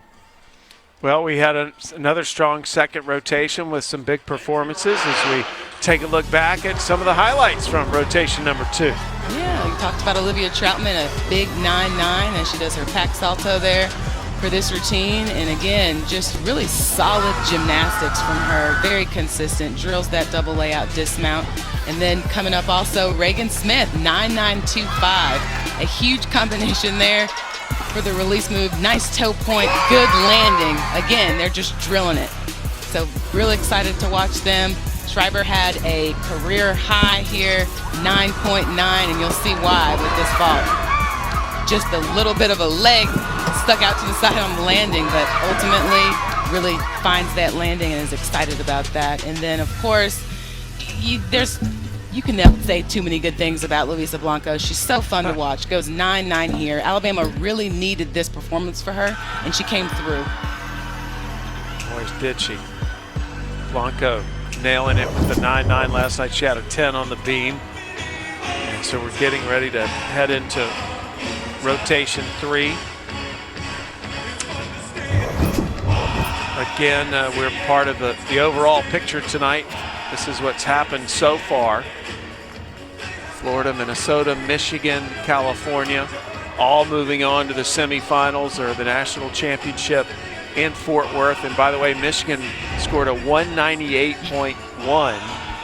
Well, we had another strong second rotation with some big performances as we take a look back at some of the highlights from rotation number 2. Yeah, we talked about Olivia Troutman, a big 9.9, and she does her pack salto there for this routine. And again, just really solid gymnastics from her, very consistent, drills that double layout dismount. And then coming up also Reagan Smith, 9.925, a huge combination there for the release move. Nice toe point, good landing. Again, they're just drilling it. So really excited to watch them. Schreiber had a career high here, 9.9, and you'll see why with this vault. Just a little bit of a leg stuck out to the side on the landing, but ultimately really finds that landing and is excited about that. And then, of course, you can never say too many good things about Luisa Blanco. She's so fun to watch. Goes 9.9 here. Alabama really needed this performance for her, and she came through. Boy, did she. Blanco nailing it with the 9.9 last night. She had a 10 on the beam. And so we're getting ready to head into rotation 3. Again, we're part of the overall picture tonight. This is what's happened so far. Florida, Minnesota, Michigan, California, all moving on to the semifinals or the national championship in Fort Worth. And by the way, Michigan scored a 198.1,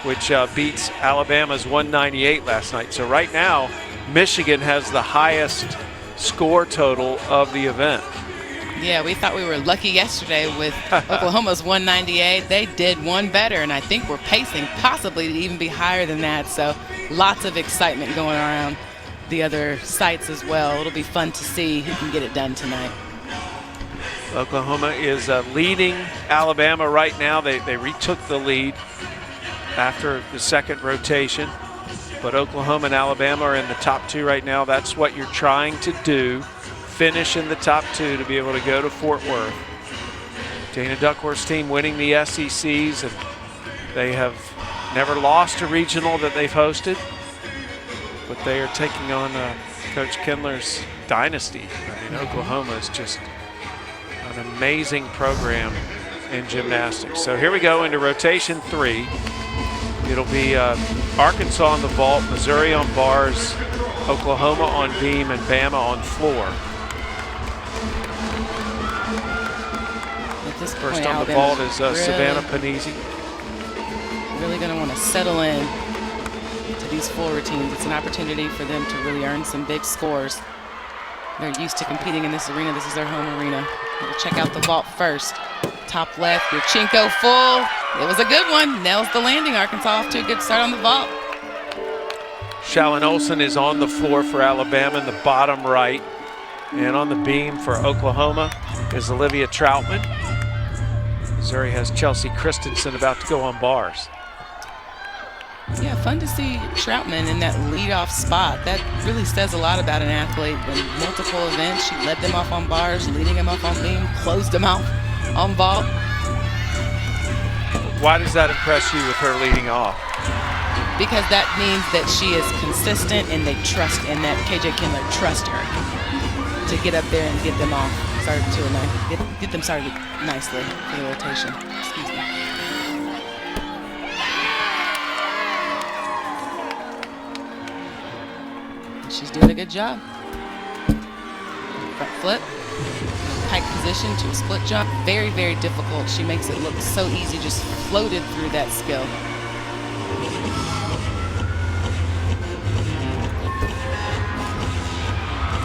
which beats Alabama's 198 last night. So right now, Michigan has the highest score total of the event. Yeah, we thought we were lucky yesterday with Oklahoma's 198. They did one better, and I think we're pacing possibly to even be higher than that. So lots of excitement going around the other sites as well. It'll be fun to see who can get it done tonight. Oklahoma is leading Alabama right now. They retook the lead after the second rotation. But Oklahoma and Alabama are in the top 2 right now. That's what you're trying to do. Finish in the top 2 to be able to go to Fort Worth. Dana Duckworth's team winning the SECs, and they have never lost a regional that they've hosted, but they are taking on Coach Kindler's dynasty. I mean, Oklahoma is just an amazing program in gymnastics. So here we go into rotation 3. It'll be Arkansas on the vault, Missouri on bars, Oklahoma on beam, and Bama on floor. At this point, First on the Alabama's vault is really, Savannah Panizzi. Really going to want to settle in to these full routines. It's an opportunity for them to really earn some big scores. They're used to competing in this arena. This is their home arena. We'll check out the vault first. top left. Yurchenko full. It was a good one. Nails the landing. Arkansas off to a good start on the vault. Shallon Olsen is on the floor for Alabama in the bottom right. And on the beam for Oklahoma is Olivia Troutman. Missouri has Chelsea Christensen about to go on bars. Yeah, fun to see Troutman in that leadoff spot. That really says a lot about an athlete. In multiple events, she led them off on bars, leading them off on beam, closed them out on vault. Why does that impress you with her leading off? Because that means that she is consistent and they trust, and that KJ Kindler trust her to get up there and get them off. Started to a nice, get them started nicely for the rotation. Excuse me. She's doing a good job. Front flip, pike position to a split jump. Very, very difficult. She makes it look so easy, just floated through that skill.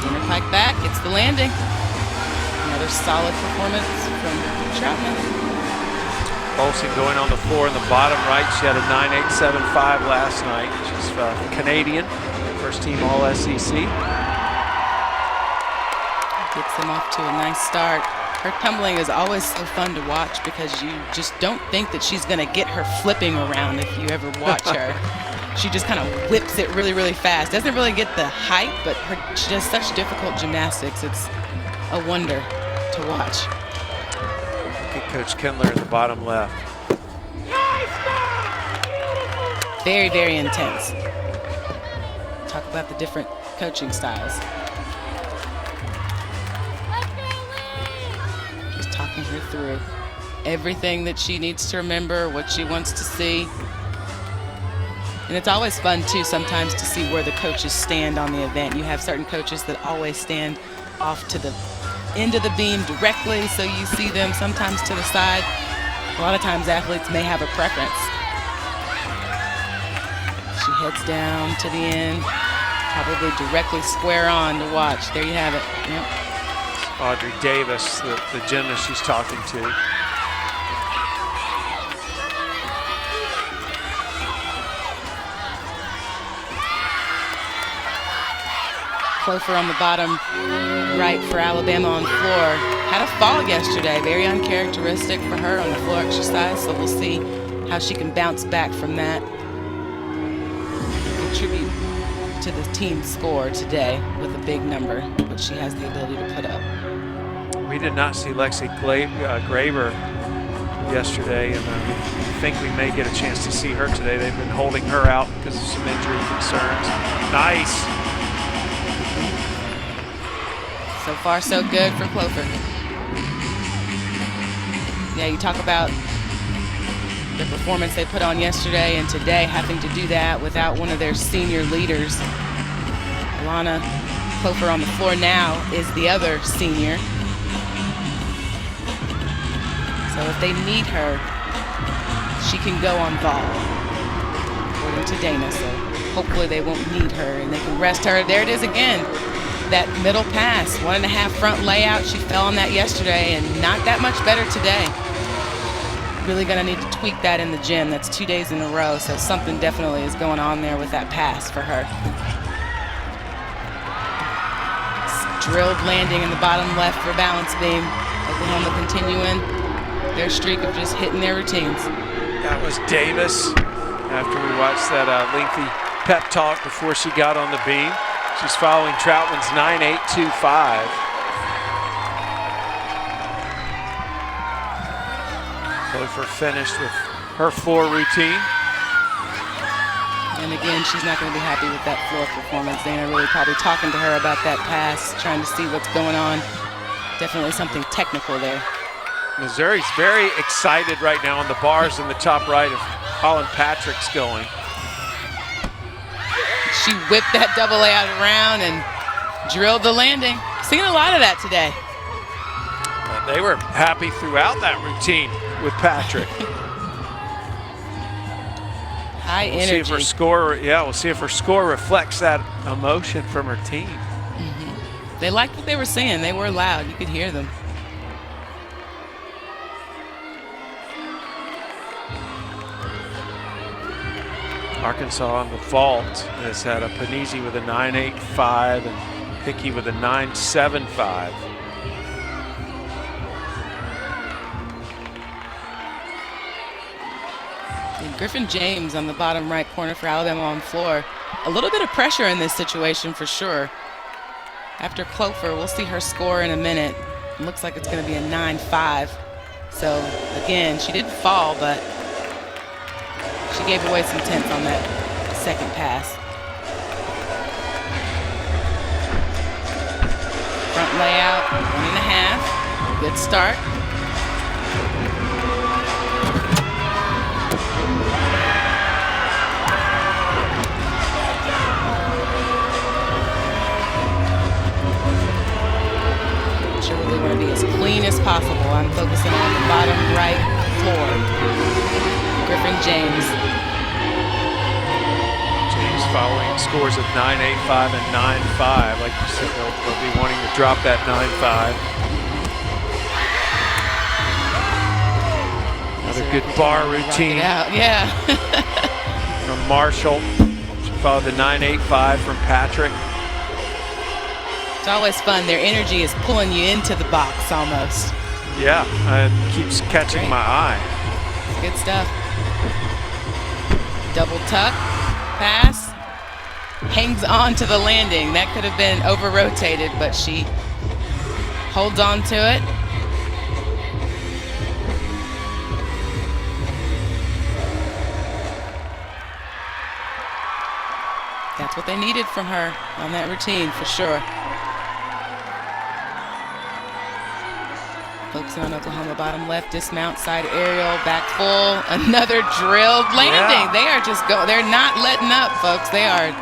Inner pike back, it's the landing. Another solid performance from Troutman. Olsen going on the floor in the bottom right. She had a 9.875 last night. She's Canadian. First team All-SEC. Gets them off to a nice start. Her tumbling is always so fun to watch because you just don't think that she's going to get her flipping around if you ever watch her. She just kind of whips it really, really fast. Doesn't really get the height, but she does such difficult gymnastics. It's a wonder to watch. Look at Coach Kindler in the bottom left. Very, very intense. Talk about the different coaching styles. Just talking her through everything that she needs to remember, what she wants to see. And it's always fun too sometimes to see where the coaches stand on the event. You have certain coaches that always stand off to the end of the beam directly, so you see them sometimes to the side. A lot of times athletes may have a preference. She heads down to the end, probably directly square on to watch. There you have it. Yep. Audrey Davis, the gymnast she's talking to. Clofer on the bottom right for Alabama on the floor. Had a fall yesterday, very uncharacteristic for her on the floor exercise, so we'll see how she can bounce back from that. Contribute to the team score today with a big number, which she has the ability to put up. We did not see Lexi Graber yesterday, and I think we may get a chance to see her today. They've been holding her out because of some injury concerns. Nice. So far, so good for Clofer. Yeah, you talk about the performance they put on yesterday and today, having to do that without one of their senior leaders. Alana Clofer on the floor now is the other senior. So if they need her, she can go on vault, according to Dana. So hopefully they won't need her and they can rest her. There it is again. That middle pass, 1.5 front layout. She fell on that yesterday and not that much better today. Really gonna need to tweak that in the gym. That's 2 days in a row, so something definitely is going on there with that pass for her. Drilled landing in the bottom left for balance beam. Oklahoma continuing their streak of just hitting their routines. That was Davis after we watched that lengthy pep talk before she got on the beam. She's following Troutman's 9.825. Clofer finished with her floor routine. And again, she's not going to be happy with that floor performance. Dana really probably talking to her about that pass, trying to see what's going on. Definitely something technical there. Missouri's very excited right now on the bars in the top right of Holland Patrick's going. She whipped that double layout around and drilled the landing. Seeing a lot of that today. They were happy throughout that routine with Patrick. High energy. See if her score, we'll see if her score reflects that emotion from her team. They liked what they were saying. They were loud. You could hear them. Arkansas on the vault has had a Panizzi with a 9.85 and Hickey with a 9.75. And Griffin James on the bottom right corner for Alabama on the floor. A little bit of pressure in this situation for sure. After Clover, we'll see her score in a minute. It looks like it's going to be a 9.5. So again, she didn't fall, but she gave away some tenths on that second pass. Front layout, 1.5. Good start. Sure, we want to be as clean as possible. I'm focusing on the bottom right floor. Griffin James. James following scores of 9.85 and 9.5. Like you said, they'll be wanting to drop that 9.5. Another good bar routine. Yeah. From Marshall. She followed the 9.85 from Patrick. It's always fun. Their energy is pulling you into the box almost. Yeah, it keeps catching my eye. It's good stuff. Double tuck, pass, hangs on to the landing. That could have been over-rotated, but she holds on to it. That's what they needed from her on that routine, for sure. Focusing on Oklahoma bottom left, dismount, side aerial, back full, another drilled landing. Yeah. They are just going, they're not letting up, folks. They are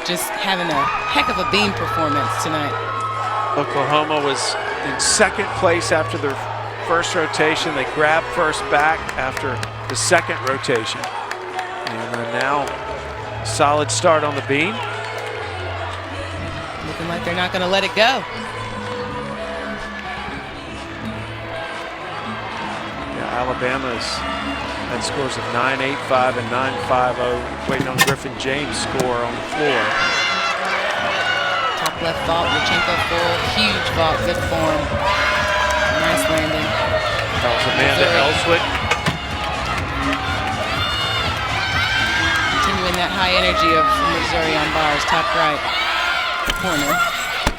just having a heck of a beam performance tonight. Oklahoma was in second place after their first rotation. They grabbed first back after the second rotation. And now, solid start on the beam. Looking like they're not going to let it go. Alabama's had scores of 9.85 and 9.50, waiting on Griffin James' score on the floor. Top left vault, Yurchenko full, huge vault, good form. Nice landing. That was Amanda Ellswick. Continuing that high energy of Missouri on bars, top right corner.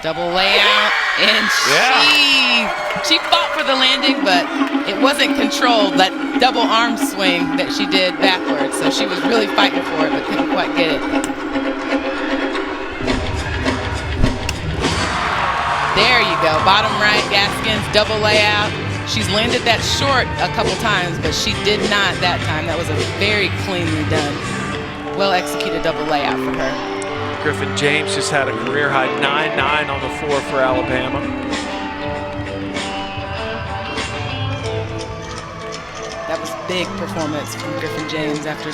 Double layout, and she fought for the landing, but it wasn't controlled, that double arm swing that she did backwards. So she was really fighting for it, but couldn't quite get it. There you go, bottom right, Gaskins, double layout. She's landed that short a couple times, but she did not that time. That was a very cleanly done, well executed double layout for her. Griffin James just had a career high 9.9 on the floor for Alabama. That was big performance from Griffin James after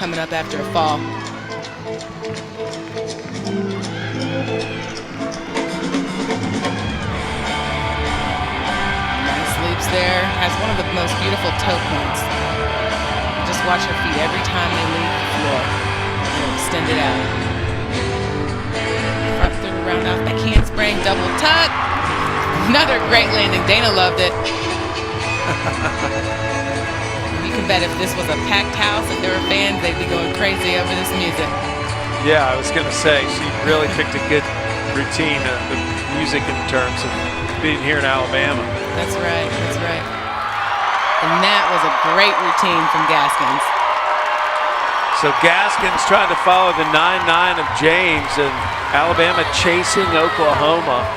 coming up after a fall. Nice leaps there. Has one of the most beautiful toe points. Just watch her feet every time they leave the floor. They'll extend it out. Front through the roundhouse, back handspring, double tuck. Another great landing. Dana loved it. You can bet if this was a packed house, if there were fans, they'd be going crazy over this music. Yeah, I was going to say, she really picked a good routine of music in terms of being here in Alabama. That's right, that's right. And that was a great routine from Gaskins. So Gaskins trying to follow the 9.9 of James, and Alabama chasing Oklahoma.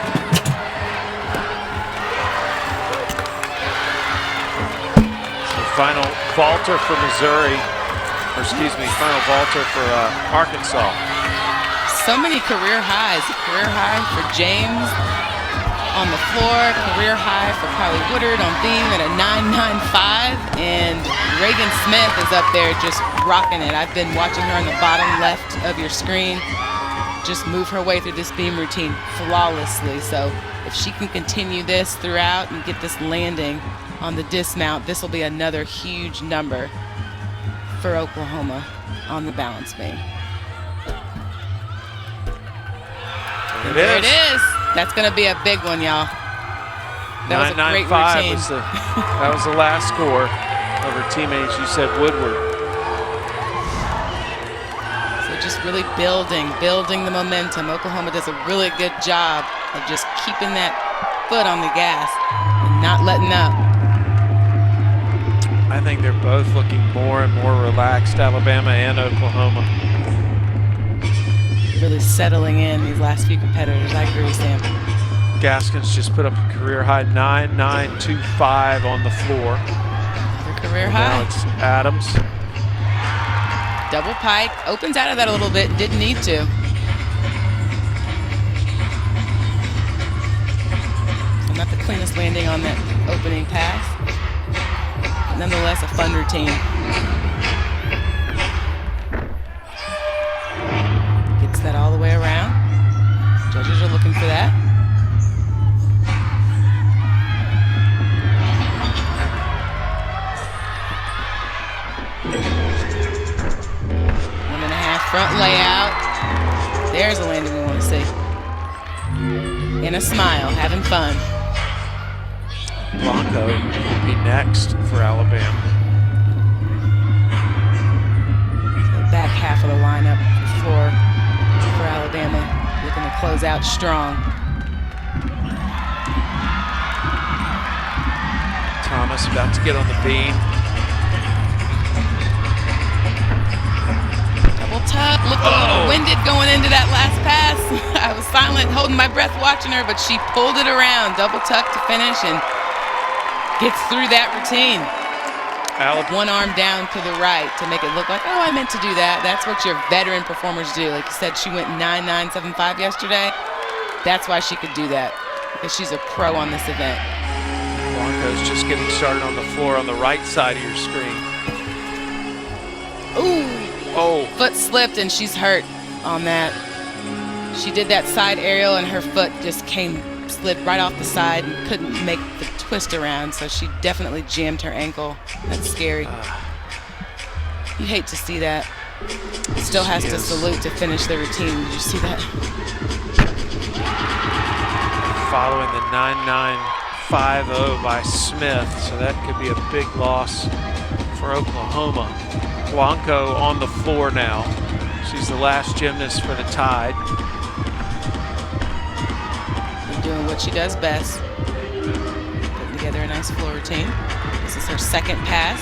So final vaulter for Missouri, or excuse me, final vaulter for Arkansas. So many career highs. Career high for James on the floor, career high for Kylie Woodard on beam at a 9.95, and Reagan Smith is up there just rocking it. I've been watching her on the bottom left of your screen just move her way through this beam routine flawlessly. So if she can continue this throughout and get this landing on the dismount, this will be another huge number for Oklahoma on the balance beam. There it is. That's going to be a big one, y'all. That was a great routine. That was the last score of her teammates. You said Woodward. So just really building the momentum. Oklahoma does a really good job of just keeping that foot on the gas and not letting up. I think they're both looking more and more relaxed, Alabama and Oklahoma. Really settling in these last few competitors. I agree, Sam. Gaskins just put up a career high 9.925 on the floor. Another career high. Now it's Adams. Double pike. Opens out of that a little bit. Didn't need to. So not the cleanest landing on that opening pass. Nonetheless, a fun routine. Gets that all the way around. Judges are looking for that. 1.5 front layout. There's a landing we want to see. And a smile, having fun. Blanco will be next for Alabama. The back half of the lineup for Alabama, looking to close out strong. Thomas about to get on the beam. Double tuck, looked a little winded going into that last pass. I was silent, holding my breath watching her, but she pulled it around. Double tuck to finish and gets through that routine. One arm down to the right to make it look like, oh, I meant to do that. That's what your veteran performers do. Like you said, she went 9.975 yesterday. That's why she could do that, because she's a pro on this event. Blanco's just getting started on the floor on the right side of your screen. Ooh. Oh. Foot slipped and she's hurt on that. She did that side aerial and her foot just slid right off the side and couldn't make the twist around, so she definitely jammed her ankle. That's scary. You hate to see that. Still has to salute to finish the routine. Did you see that? Following the 9.950 by Smith, so that could be a big loss for Oklahoma. Blanco on the floor now. She's the last gymnast for the Tide. Doing what she does best. Putting together a nice floor routine. This is her second pass.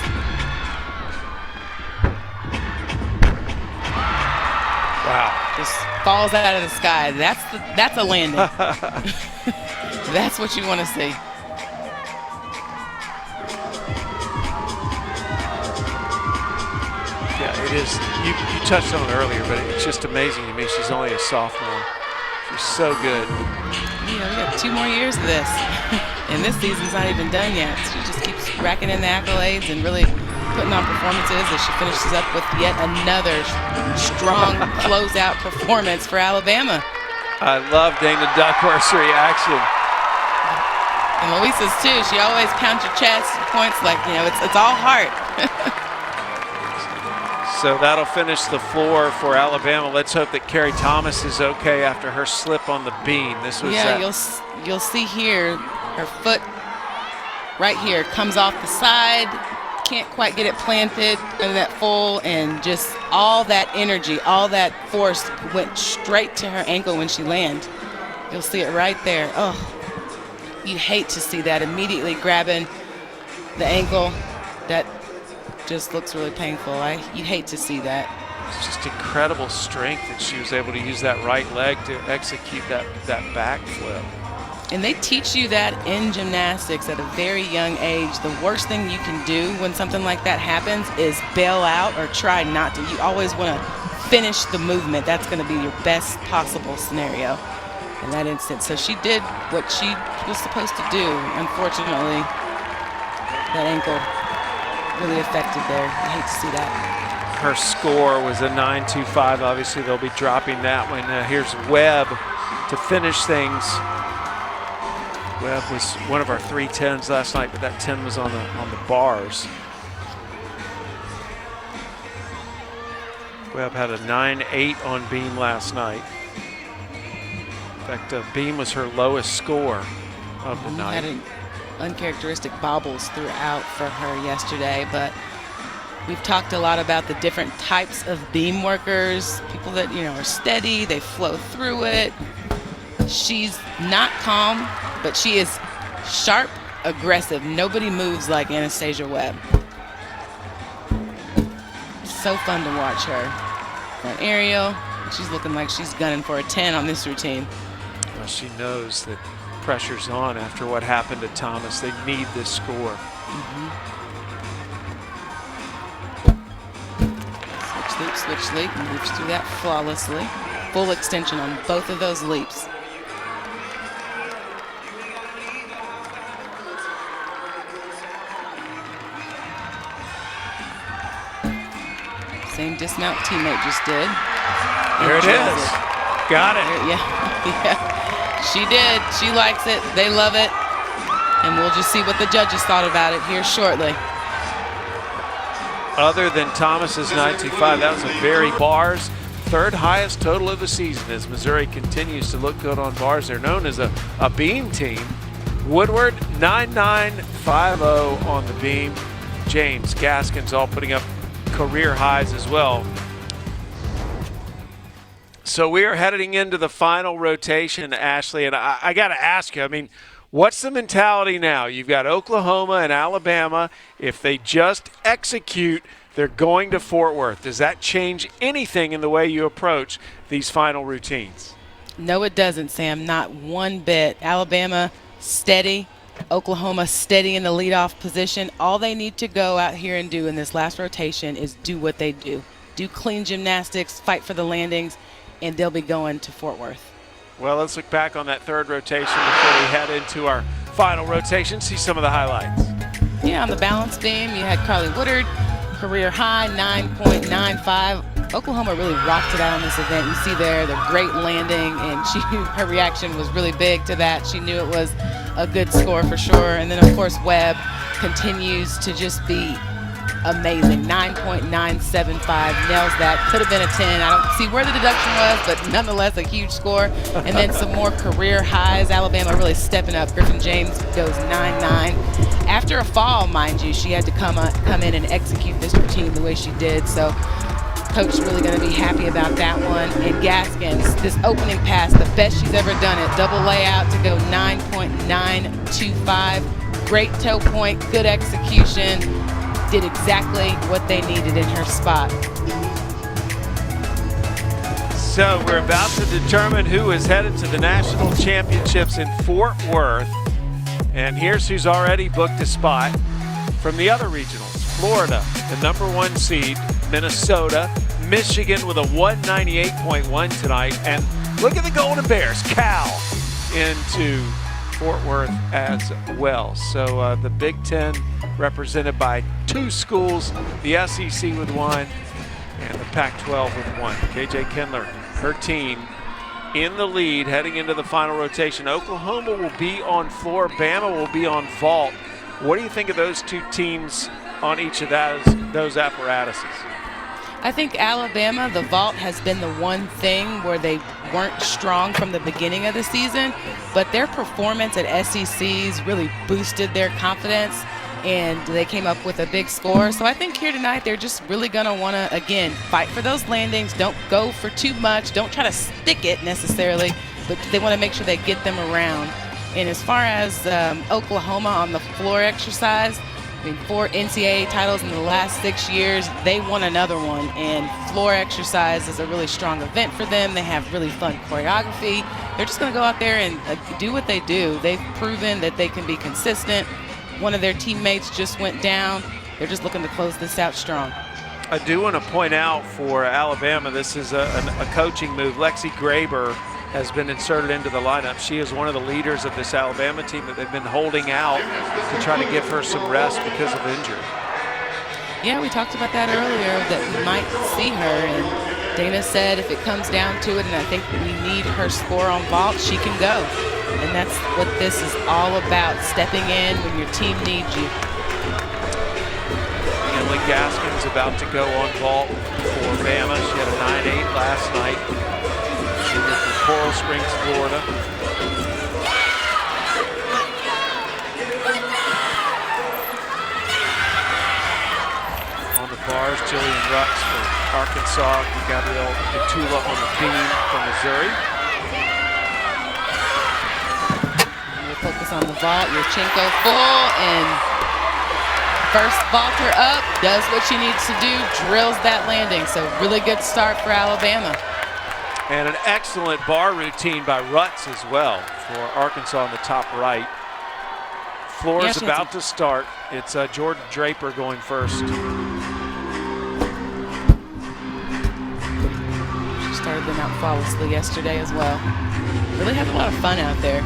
Wow. Just falls out of the sky. That's a landing. That's what you want to see. Yeah, it is. You touched on it earlier, but it's just amazing to me. She's only a sophomore. She's so good. Yeah, we got 2 more years of this. And this season's not even done yet. She just keeps racking in the accolades and really putting on performances as she finishes up with yet another strong closeout performance for Alabama. I love Dana Duckworth's reaction. And Luisa's too. She always pounds her chest and points like, you know, it's all heart. So that'll finish the floor for Alabama. Let's hope that Carrie Thomas is okay after her slip on the beam. This was you'll see here her foot right here comes off the side, can't quite get it planted in that full, and just all that energy, all that force went straight to her ankle when she landed. You'll see it right there. Oh, you hate to see that, immediately grabbing the ankle. That just looks really painful. You hate to see that. It's just incredible strength that she was able to use that right leg to execute that back flip. And they teach you that in gymnastics at a very young age. The worst thing you can do when something like that happens is bail out or try not to. You always want to finish the movement. That's going to be your best possible scenario in that instance. So she did what she was supposed to do. Unfortunately, that ankle really affected there. I hate to see that. Her score was a 9.25. Obviously, they'll be dropping that one. Here's Webb to finish things. Webb was one of our 3.10s last night, but that 10 was on the bars. Webb had a 9.8 on beam last night. In fact, beam was her lowest score of the night. Had an uncharacteristic bobbles throughout for her yesterday, but we've talked a lot about the different types of beam workers, people that, you know, are steady, they flow through it. She's not calm, but she is sharp, aggressive. Nobody moves like Anastasia Webb. So fun to watch her. Front aerial, she's looking like she's gunning for a 10 on this routine. Well, she knows that pressure's on after what happened to Thomas. They need this score. Switch leap, and moves through that flawlessly. Full extension on both of those leaps. Same dismount teammate just did. There it is. Got it. Yeah, she did. She likes it. They love it. And we'll just see what the judges thought about it here shortly. Other than Thomas's 9.25, that was a very bars. Third highest total of the season as Missouri continues to look good on bars. They're known as a beam team. Woodward 9.950 on the beam. James, Gaskins all putting up career highs as well. So we are heading into the final rotation, Ashley, and I got to ask you, I mean, what's the mentality now? You've got Oklahoma and Alabama. If they just execute, they're going to Fort Worth. Does that change anything in the way you approach these final routines? No, it doesn't, Sam. Not one bit. Alabama steady. Oklahoma steady in the leadoff position. All they need to go out here and do in this last rotation is do what they do. Do clean gymnastics, fight for the landings, and they'll be going to Fort Worth. Well, let's look back on that third rotation before we head into our final rotation, see some of the highlights. Yeah, on the balance beam, you had Carly Woodard, career high, 9.95. Oklahoma really rocked it out on this event. You see there the great landing, and her reaction was really big to that. She knew it was a good score for sure. And then, of course, Webb continues to just be amazing. 9.975, nails that. Could have been a 10. I don't see where the deduction was, but nonetheless a huge score. And then some more career highs. Alabama really stepping up. Griffin James goes 9.9. After a fall, mind you, she had to come in and execute this routine the way she did. So coach really going to be happy about that one. And Gaskins, this opening pass, the best she's ever done it. Double layout to go 9.925. Great toe point, good execution. Did exactly what they needed in her spot. So we're about to determine who is headed to the national championships in Fort Worth. And here's who's already booked a spot from the other regionals. Florida, the #1 seed, Minnesota, Michigan with a 198.1 tonight. And look at the Golden Bears, Cal, into Fort Worth as well. So the Big Ten represented by 2 schools, the SEC with 1 and the Pac-12 with 1. KJ Kindler, her team in the lead heading into the final rotation. Oklahoma will be on floor, Bama will be on vault. What do you think of those 2 teams on each of those apparatuses? I think Alabama, the vault has been the one thing where they weren't strong from the beginning of the season, but their performance at SECs really boosted their confidence, and they came up with a big score. So I think here tonight they're just really going to want to, again, fight for those landings. Don't go for too much. Don't try to stick it necessarily, but they want to make sure they get them around. And as far as Oklahoma on the floor exercise, I mean, 4 NCAA titles in the last 6 years. They won another one, and floor exercise is a really strong event for them. They have really fun choreography. They're just going to go out there and do what they do. They've proven that they can be consistent. One of their teammates just went down. They're just looking to close this out strong. I do want to point out for Alabama, this is a coaching move. Lexi Graber has been inserted into the lineup. She is one of the leaders of this Alabama team that they've been holding out to try to give her some rest because of injury. Yeah, we talked about that earlier, that we might see her, and Dana said if it comes down to it, and I think we need her score on vault, she can go. And that's what this is all about, stepping in when your team needs you. And Emily Gaskins about to go on vault for Bama. She had a 9.8 last night. She was from Coral Springs, Florida. On the bars, Jillian Rux for Arkansas, Gabrielle Gatula on the beam from Missouri. Focus on the vault, Yurchenko full, and first vaulter up, does what she needs to do, drills that landing. So really good start for Alabama. And an excellent bar routine by Rutz as well for Arkansas on the top right. Floor is about to start. It's Jordan Draper going first. She started them out flawlessly yesterday as well. Really had a lot of fun out there.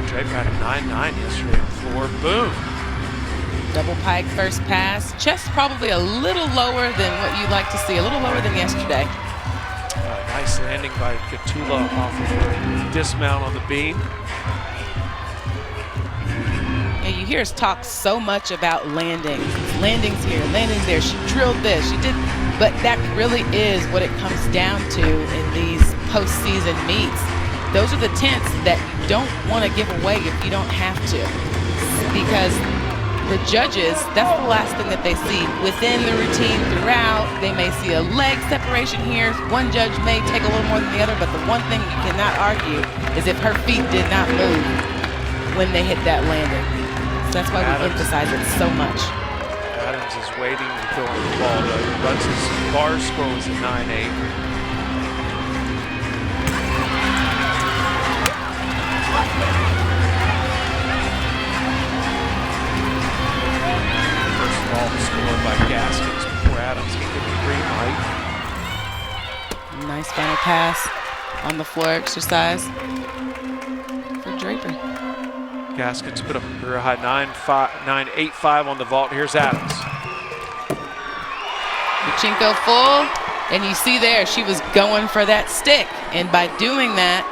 Draper had a 9.9 yesterday on the floor. Boom. Double pike first pass. Chest probably a little lower than what you'd like to see. A little lower than yesterday. Nice landing by Gatula off of her dismount on the beam. Yeah, you hear us talk so much about landings. Landings here, landings there. She drilled this, she did, but that really is what it comes down to in these postseason meets. Those are the tenths that you don't want to give away if you don't have to. Because the judges, that's the last thing that they see. Within the routine throughout, they may see a leg separation here. One judge may take a little more than the other, but the one thing you cannot argue is if her feet did not move when they hit that landing. So that's why we emphasize it so much. Adams is waiting to go on the ball, though. Rutz's bar score was a 9.8. Scored by Gaskins before Adams can get the green light. Nice final pass on the floor exercise for Draper. Gaskins put up a career high 9.85 on the vault. Here's Adams. Yurchenko full, and you see there she was going for that stick, and by doing that,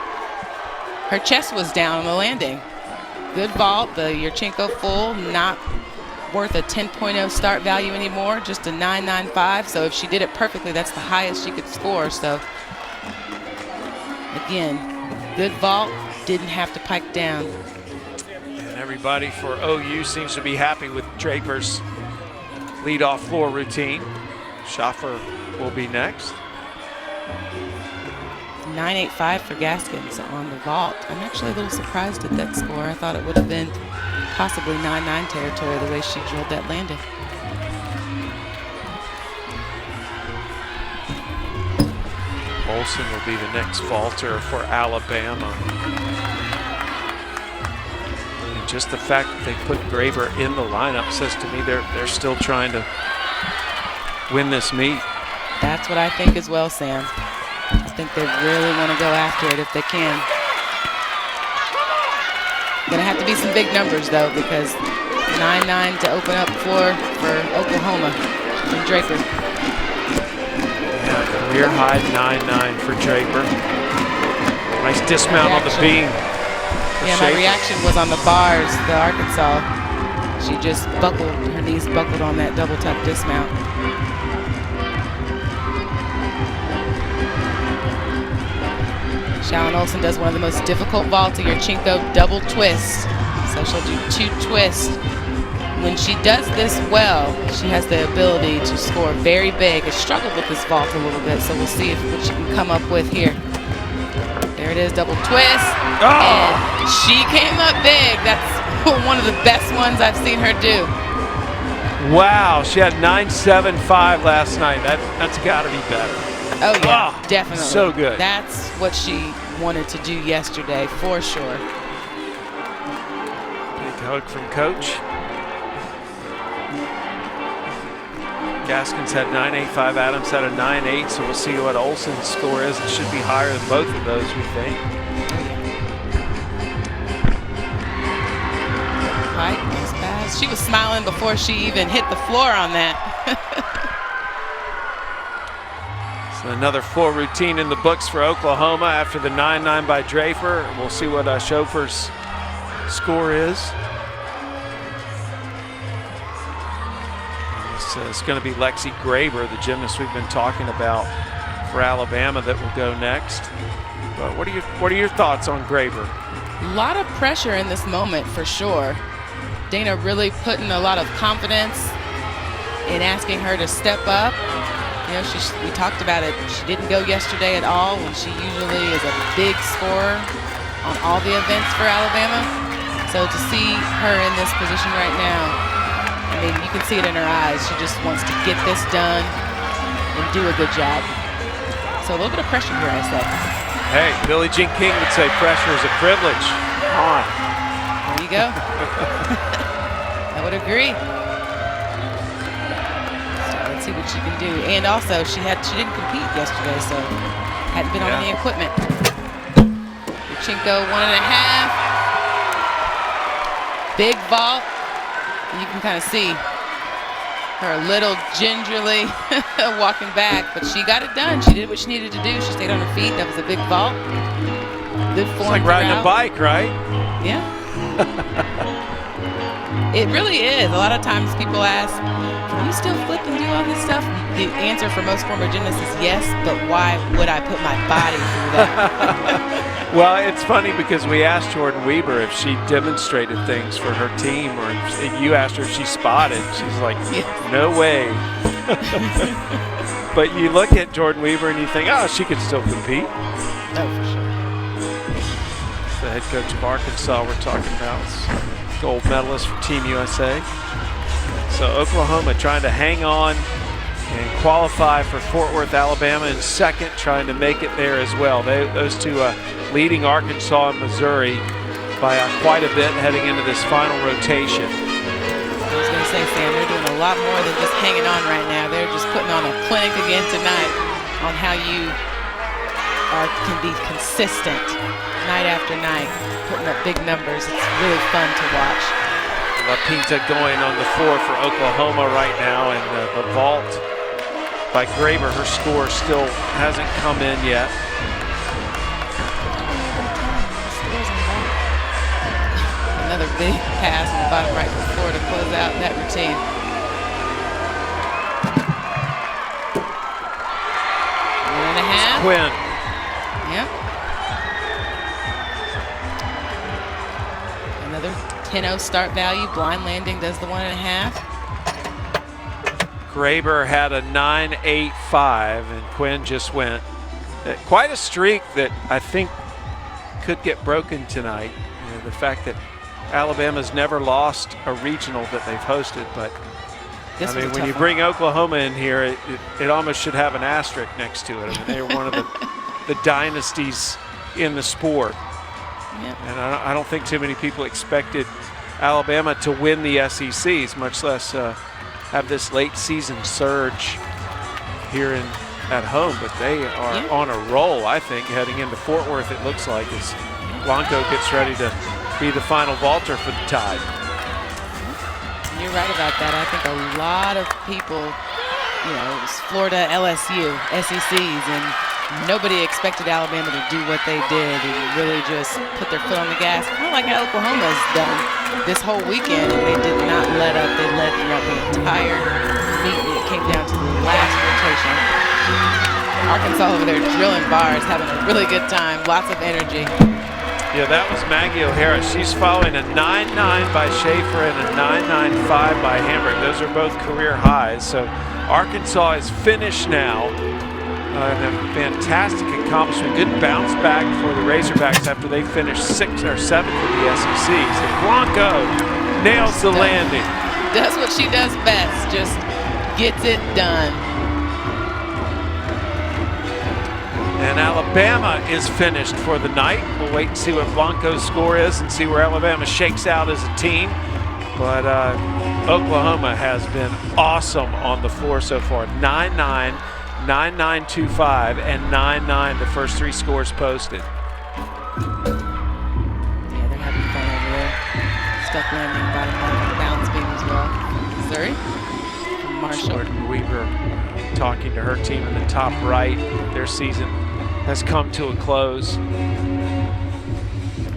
her chest was down on the landing. Good vault. The Yurchenko full, not worth a 10.0 start value anymore, just a 9.95. So if she did it perfectly, that's the highest she could score. So again, good vault, didn't have to pike down. And everybody for OU seems to be happy with Draper's leadoff floor routine. Schaffer will be next. 9.85 for Gaskins on the vault. I'm actually a little surprised at that score. I thought it would have been possibly 9.9 territory the way she drilled that landing. Olsen will be the next vaulter for Alabama. And just the fact that they put Graver in the lineup says to me they're still trying to win this meet. That's what I think as well, Sam. I think they really want to go after it if they can. Gonna have to be some big numbers though, because 9.9 to open up floor for Oklahoma from Draper. Yeah, career high 9.9 for Draper. Nice dismount on the beam. Yeah, my reaction was on the bars, the Arkansas. She just buckled, her knees buckled on that double tuck dismount. Shallon Olsen does one of the most difficult vaults, a Yurchenko double twist. So she'll do 2 twists. When she does this well, she has the ability to score very big. Has struggled with this vault a little bit, so we'll see what she can come up with here. There it is, double twist. Oh. And she came up big. That's one of the best ones I've seen her do. Wow, she had 9.75 last night. That's got to be better. Oh yeah, definitely. So good. That's what she wanted to do yesterday, for sure. Big hug from Coach. Gaskins had 9.85, Adams had a 9.8, so we'll see what Olsen's score is. It should be higher than both of those, we think. Pike, nice pass. She was smiling before she even hit the floor on that. So another floor routine in the books for Oklahoma after the 9.9 by Draper. We'll see what Chauffeur's score is. So it's going to be Lexi Graber, the gymnast we've been talking about for Alabama, that will go next. But what are your thoughts on Graber? A lot of pressure in this moment for sure. Dana really putting a lot of confidence in asking her to step up. You know, we talked about it. She didn't go yesterday at all when she usually is a big scorer on all the events for Alabama. So to see her in this position right now, I mean, you can see it in her eyes. She just wants to get this done and do a good job. So a little bit of pressure here, I say. Hey, Billie Jean King would say pressure is a privilege. Come on. There you go. I would agree. So let's see what she can do. And also, she didn't compete yesterday, so hadn't been on any equipment. Yurchenko 1.5. Big vault. You can kind of see her a little gingerly walking back, but she got it done. She did what she needed to do. She stayed on her feet. That was a big vault. Good form. It's like riding a bike, right? Yeah. It really is. A lot of times people ask, can you still flip and do all this stuff? The answer for most former gymnasts is yes, but why would I put my body through that? Well, it's funny because we asked Jordan Weber if she demonstrated things for her team, or if you asked her if she spotted. She's like, no way. But you look at Jordan Weber and you think, oh, she could still compete. Oh, for sure. The head coach of Arkansas we're talking about, gold medalist for Team USA. So Oklahoma trying to hang on and qualify for Fort Worth, Alabama in second, trying to make it there as well. Those two leading Arkansas and Missouri by quite a bit heading into this final rotation. I was going to say, Sam, they're doing a lot more than just hanging on right now. They're just putting on a clinic again tonight on how you can be consistent night after night, putting up big numbers. It's really fun to watch. La Pinta going on the floor for Oklahoma right now, and the vault by Graber, her score still hasn't come in yet. Another big pass on the bottom right of the floor to close out that routine. One and a half. Quinn. Yep. Another 10-0 start value. Blind landing does the 1.5. Graber had a 9.85 and Quinn just went. Quite a streak that I think could get broken tonight. You know, the fact that Alabama's never lost a regional that they've hosted, but I mean, when you bring Oklahoma in here, it almost should have an asterisk next to it. I mean, they're one of the dynasties in the sport. Yep. And I don't think too many people expected Alabama to win the SECs, much less have this late season surge here at home. But they are on a roll, I think, heading into Fort Worth, it looks like, as Blanco gets ready to be the final vaulter for the Tide. You're right about that. I think a lot of people, you know, it was Florida, LSU, SECs, and nobody expected Alabama to do what they did and really just put their foot on the gas, kind of like how Oklahoma's done this whole weekend, and they did not let up. They led throughout the entire meet. It came down to the last rotation. Arkansas over there drilling bars, having a really good time, lots of energy. Yeah, that was Maggie O'Hara. She's following a 9.9 by Schaefer and a 9.95 by Hamburg. Those are both career highs. So Arkansas is finished now. And a fantastic accomplishment. Good bounce back for the Razorbacks after they finished 6th or 7th in the SEC. So Blanco nails the landing. Does what she does best, just gets it done. And Alabama is finished for the night. We'll wait and see what Blanco's score is and see where Alabama shakes out as a team. But Oklahoma has been awesome on the floor so far. 9.9, 9.925, and 9.9 the first three scores posted. Yeah, they're having fun over there. Stuck landing, bottom left, bounce beam as well. Missouri. Marshall. Jordan Weaver talking to her team in the top right. Their season has come to a close.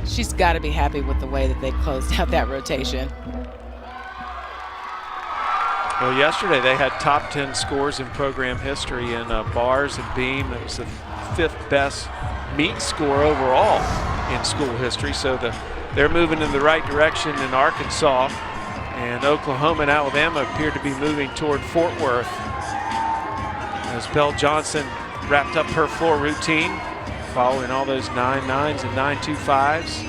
She's got to be happy with the way that they closed out that rotation. Well, yesterday they had top 10 scores in program history in bars and beam. It was the 5th best meet score overall in school history. So they're moving in the right direction in Arkansas. And Oklahoma and Alabama appear to be moving toward Fort Worth. As Belle Johnson wrapped up her floor routine, following all those 9.9s and 9.25s.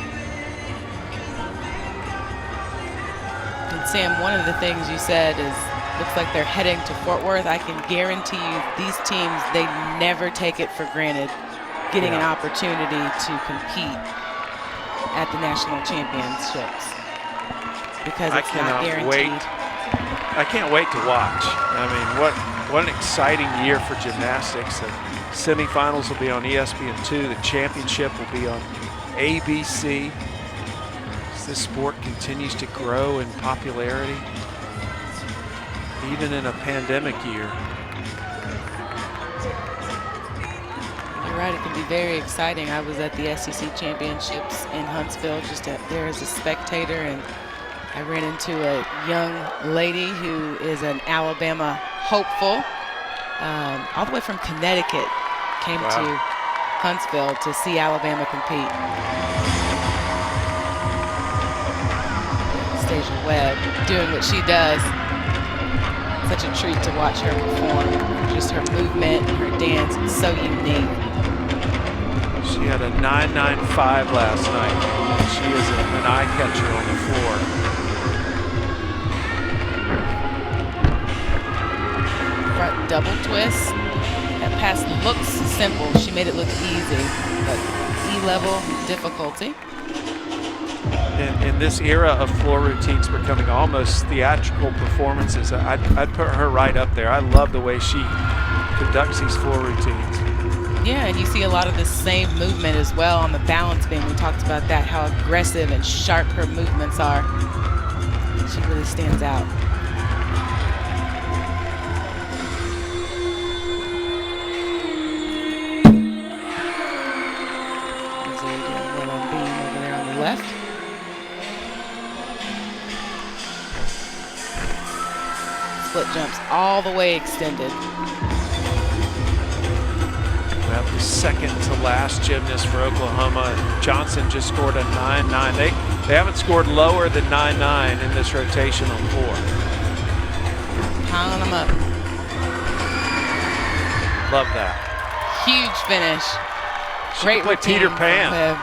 And Sam, one of the things you said is, looks like they're heading to Fort Worth. I can guarantee you these teams, they never take it for granted getting an opportunity to compete at the national championships, because it's not guaranteed. I can't wait to watch. I mean, what an exciting year for gymnastics. The semifinals will be on ESPN2. The championship will be on ABC. As this sport continues to grow in popularity, even in a pandemic year. You're right, it can be very exciting. I was at the SEC championships in Huntsville, just there as a spectator, and I ran into a young lady who is an Alabama hopeful, all the way from Connecticut, came to Huntsville to see Alabama compete. Anastasia Webb doing what she does. Such a treat to watch her perform. Just her movement, her dance, so unique. She had a 9.95 last night. She is an eye catcher on the floor. Front double twist. That pass looks simple. She made it look easy, but E-level difficulty. In this era of floor routines becoming almost theatrical performances, I'd put her right up there. I love the way she conducts these floor routines. Yeah, and you see a lot of the same movement as well on the balance beam. We talked about that, how aggressive and sharp her movements are. She really stands out. Left. Split jumps all the way extended. We have the second to last gymnast for Oklahoma. Johnson just scored a 9.9. They haven't scored lower than 9.9 in this rotation on floor. Piling them up. Love that. Huge finish. Great play Peter Pan.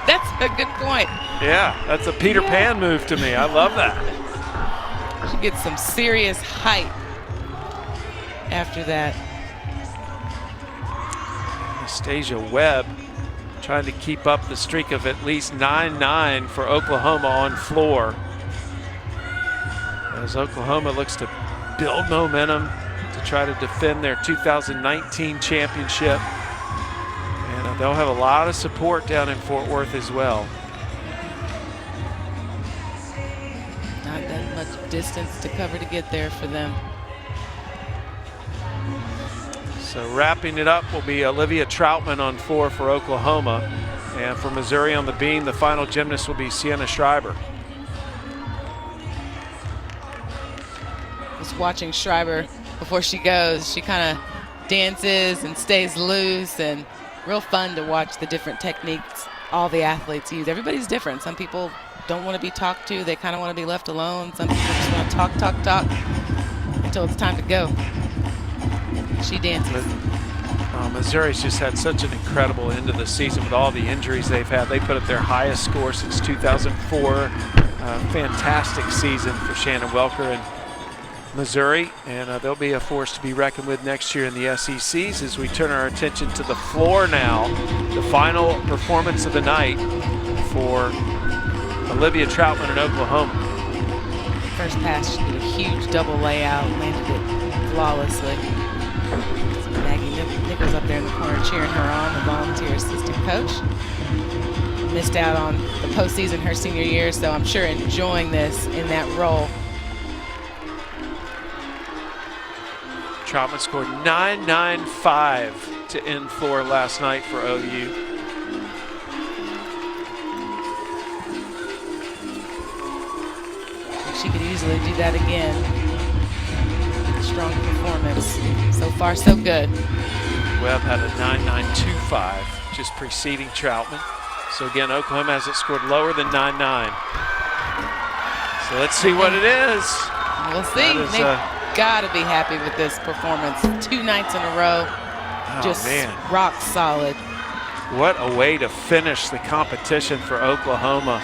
That's a good point. Yeah, that's a Peter Pan move to me. I love that. She gets some serious height after that. Anastasia Webb trying to keep up the streak of at least 9.9 for Oklahoma on floor, as Oklahoma looks to build momentum to try to defend their 2019 championship. And they'll have a lot of support down in Fort Worth as well. Not that much distance to cover to get there for them. So wrapping it up will be Olivia Troutman on floor for Oklahoma. And for Missouri on the beam, the final gymnast will be Sienna Schreiber. Just watching Schreiber before she goes, she kind of dances and stays loose, and real fun to watch the different techniques all the athletes use. Everybody's different. Some people don't want to be talked to. They kind of want to be left alone. Some people just want to talk until it's time to go. She dances. Missouri's just had such an incredible end of the season with all the injuries they've had. They put up their highest score since 2004. Fantastic season for Shannon Welker and Missouri, and they'll be a force to be reckoned with next year in the SECs. As we turn our attention to the floor now, the final performance of the night for Olivia Troutman in Oklahoma. First pass, she did a huge double layout, landed it flawlessly. Maggie Nichols up there in the corner cheering her on, the volunteer assistant coach. Missed out on the postseason her senior year, so I'm sure enjoying this in that role. Troutman scored 9.95 to end floor last night for OU. She could easily do that again. strong performance. So far, so good. Webb had a 9.925 just preceding Troutman. So again, Oklahoma hasn't scored lower than 9.9. So let's see what it is. We'll see. They've got to be happy with this performance. 2 nights in a row, just rock solid. What a way to finish the competition for Oklahoma,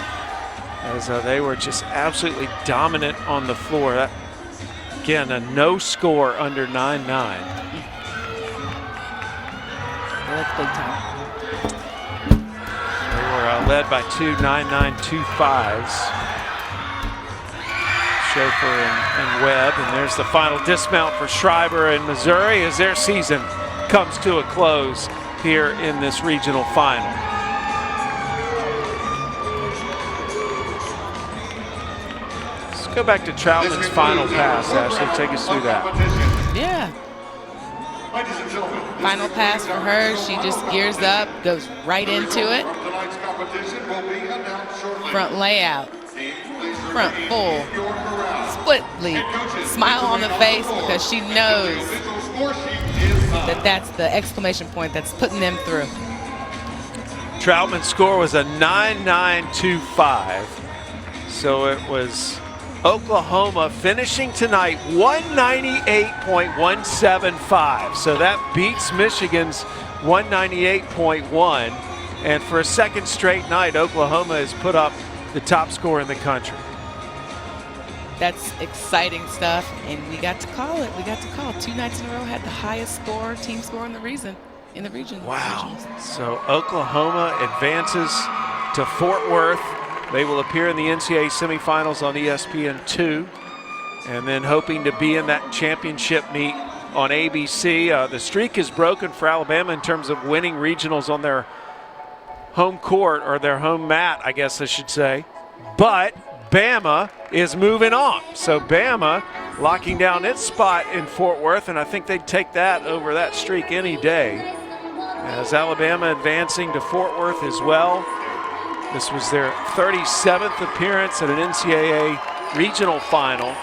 as they were just absolutely dominant on the floor. That, again, a no score under 9.9. That's big time. They were led by 2 9.925s. Schofield and Webb, and there's the final dismount for Schreiber and Missouri as their season comes to a close here in this regional final. Let's go back to Troutman's final pass. Ashley, take us through that. Yeah. Final pass for her. She just gears up, goes right into it. Front layout. Front full. Split lead. Smile on the face because she knows that that's the exclamation point that's putting them through. Troutman's score was a 9.925. So it was Oklahoma finishing tonight 198.175. So that beats Michigan's 198.1. And for a second straight night, Oklahoma has put up the top score in the country. That's exciting stuff, and we got to call it. We got to call it. 2 nights in a row had the highest score, team score in the region. Wow. So Oklahoma advances to Fort Worth. They will appear in the NCAA semifinals on ESPN2, and then hoping to be in that championship meet on ABC. The streak is broken for Alabama in terms of winning regionals on their home court, or their home mat, I guess I should say. But Bama is moving on. So Bama locking down its spot in Fort Worth, and I think they'd take that over that streak any day. As Alabama advancing to Fort Worth as well. This was their 37th appearance at an NCAA regional final.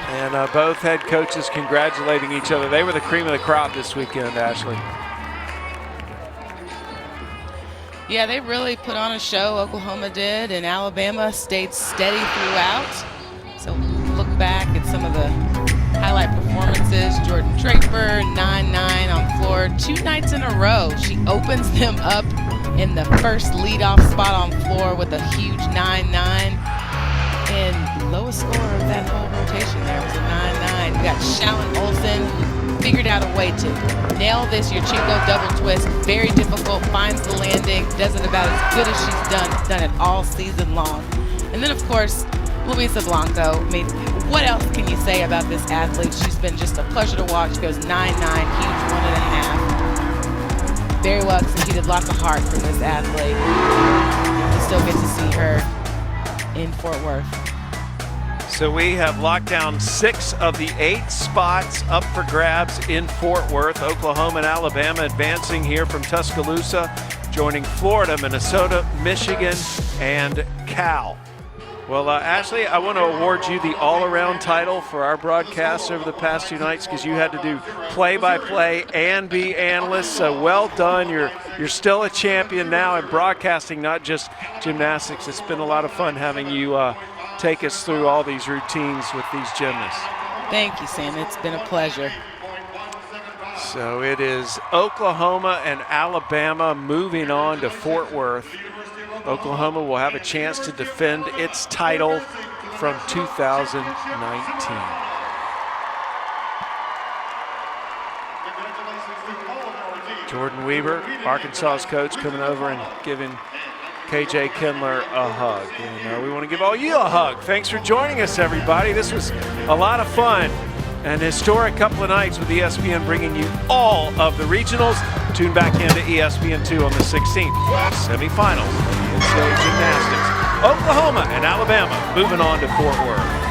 And both head coaches congratulating each other. They were the cream of the crop this weekend, Ashley. Yeah, they really put on a show, Oklahoma did, and Alabama stayed steady throughout. So look back at some of the highlight performances. Jordan Draper, 9.9 on floor, 2 nights in a row. She opens them up in the first leadoff spot on floor with a huge 9.9. And lowest score of that whole rotation there was a 9.9. We got Shallon Olsen, figured out a way to nail this Yurchenko double twist. Very difficult, finds the landing, does it about as good as she's done it all season long. And then, of course, Luisa Blanco. I mean, what else can you say about this athlete? She's been just a pleasure to watch. Goes 9.9, huge 1.5. Very well executed, lots of heart from this athlete. We still get to see her in Fort Worth. So we have locked down 6 of the 8 spots up for grabs in Fort Worth. Oklahoma and Alabama advancing here from Tuscaloosa, joining Florida, Minnesota, Michigan, and Cal. Well, Ashley, I want to award you the all-around title for our broadcasts over the past 2 nights, because you had to do play-by-play and be analyst. So well done. You're still a champion now in broadcasting, not just gymnastics. It's been a lot of fun having you take us through all these routines with these gymnasts. Thank you, Sam. It's been a pleasure. So it is Oklahoma and Alabama moving on to Fort Worth. Oklahoma will have a chance to defend its title from 2019. Jordan Weber, Arkansas's coach, coming over and giving KJ Kindler a hug. And we want to give all you a hug. Thanks for joining us, everybody. This was a lot of fun. An historic couple of nights with ESPN bringing you all of the regionals. Tune back into ESPN2 on the 16th. Semifinals in NCAA gymnastics. Oklahoma and Alabama moving on to Fort Worth.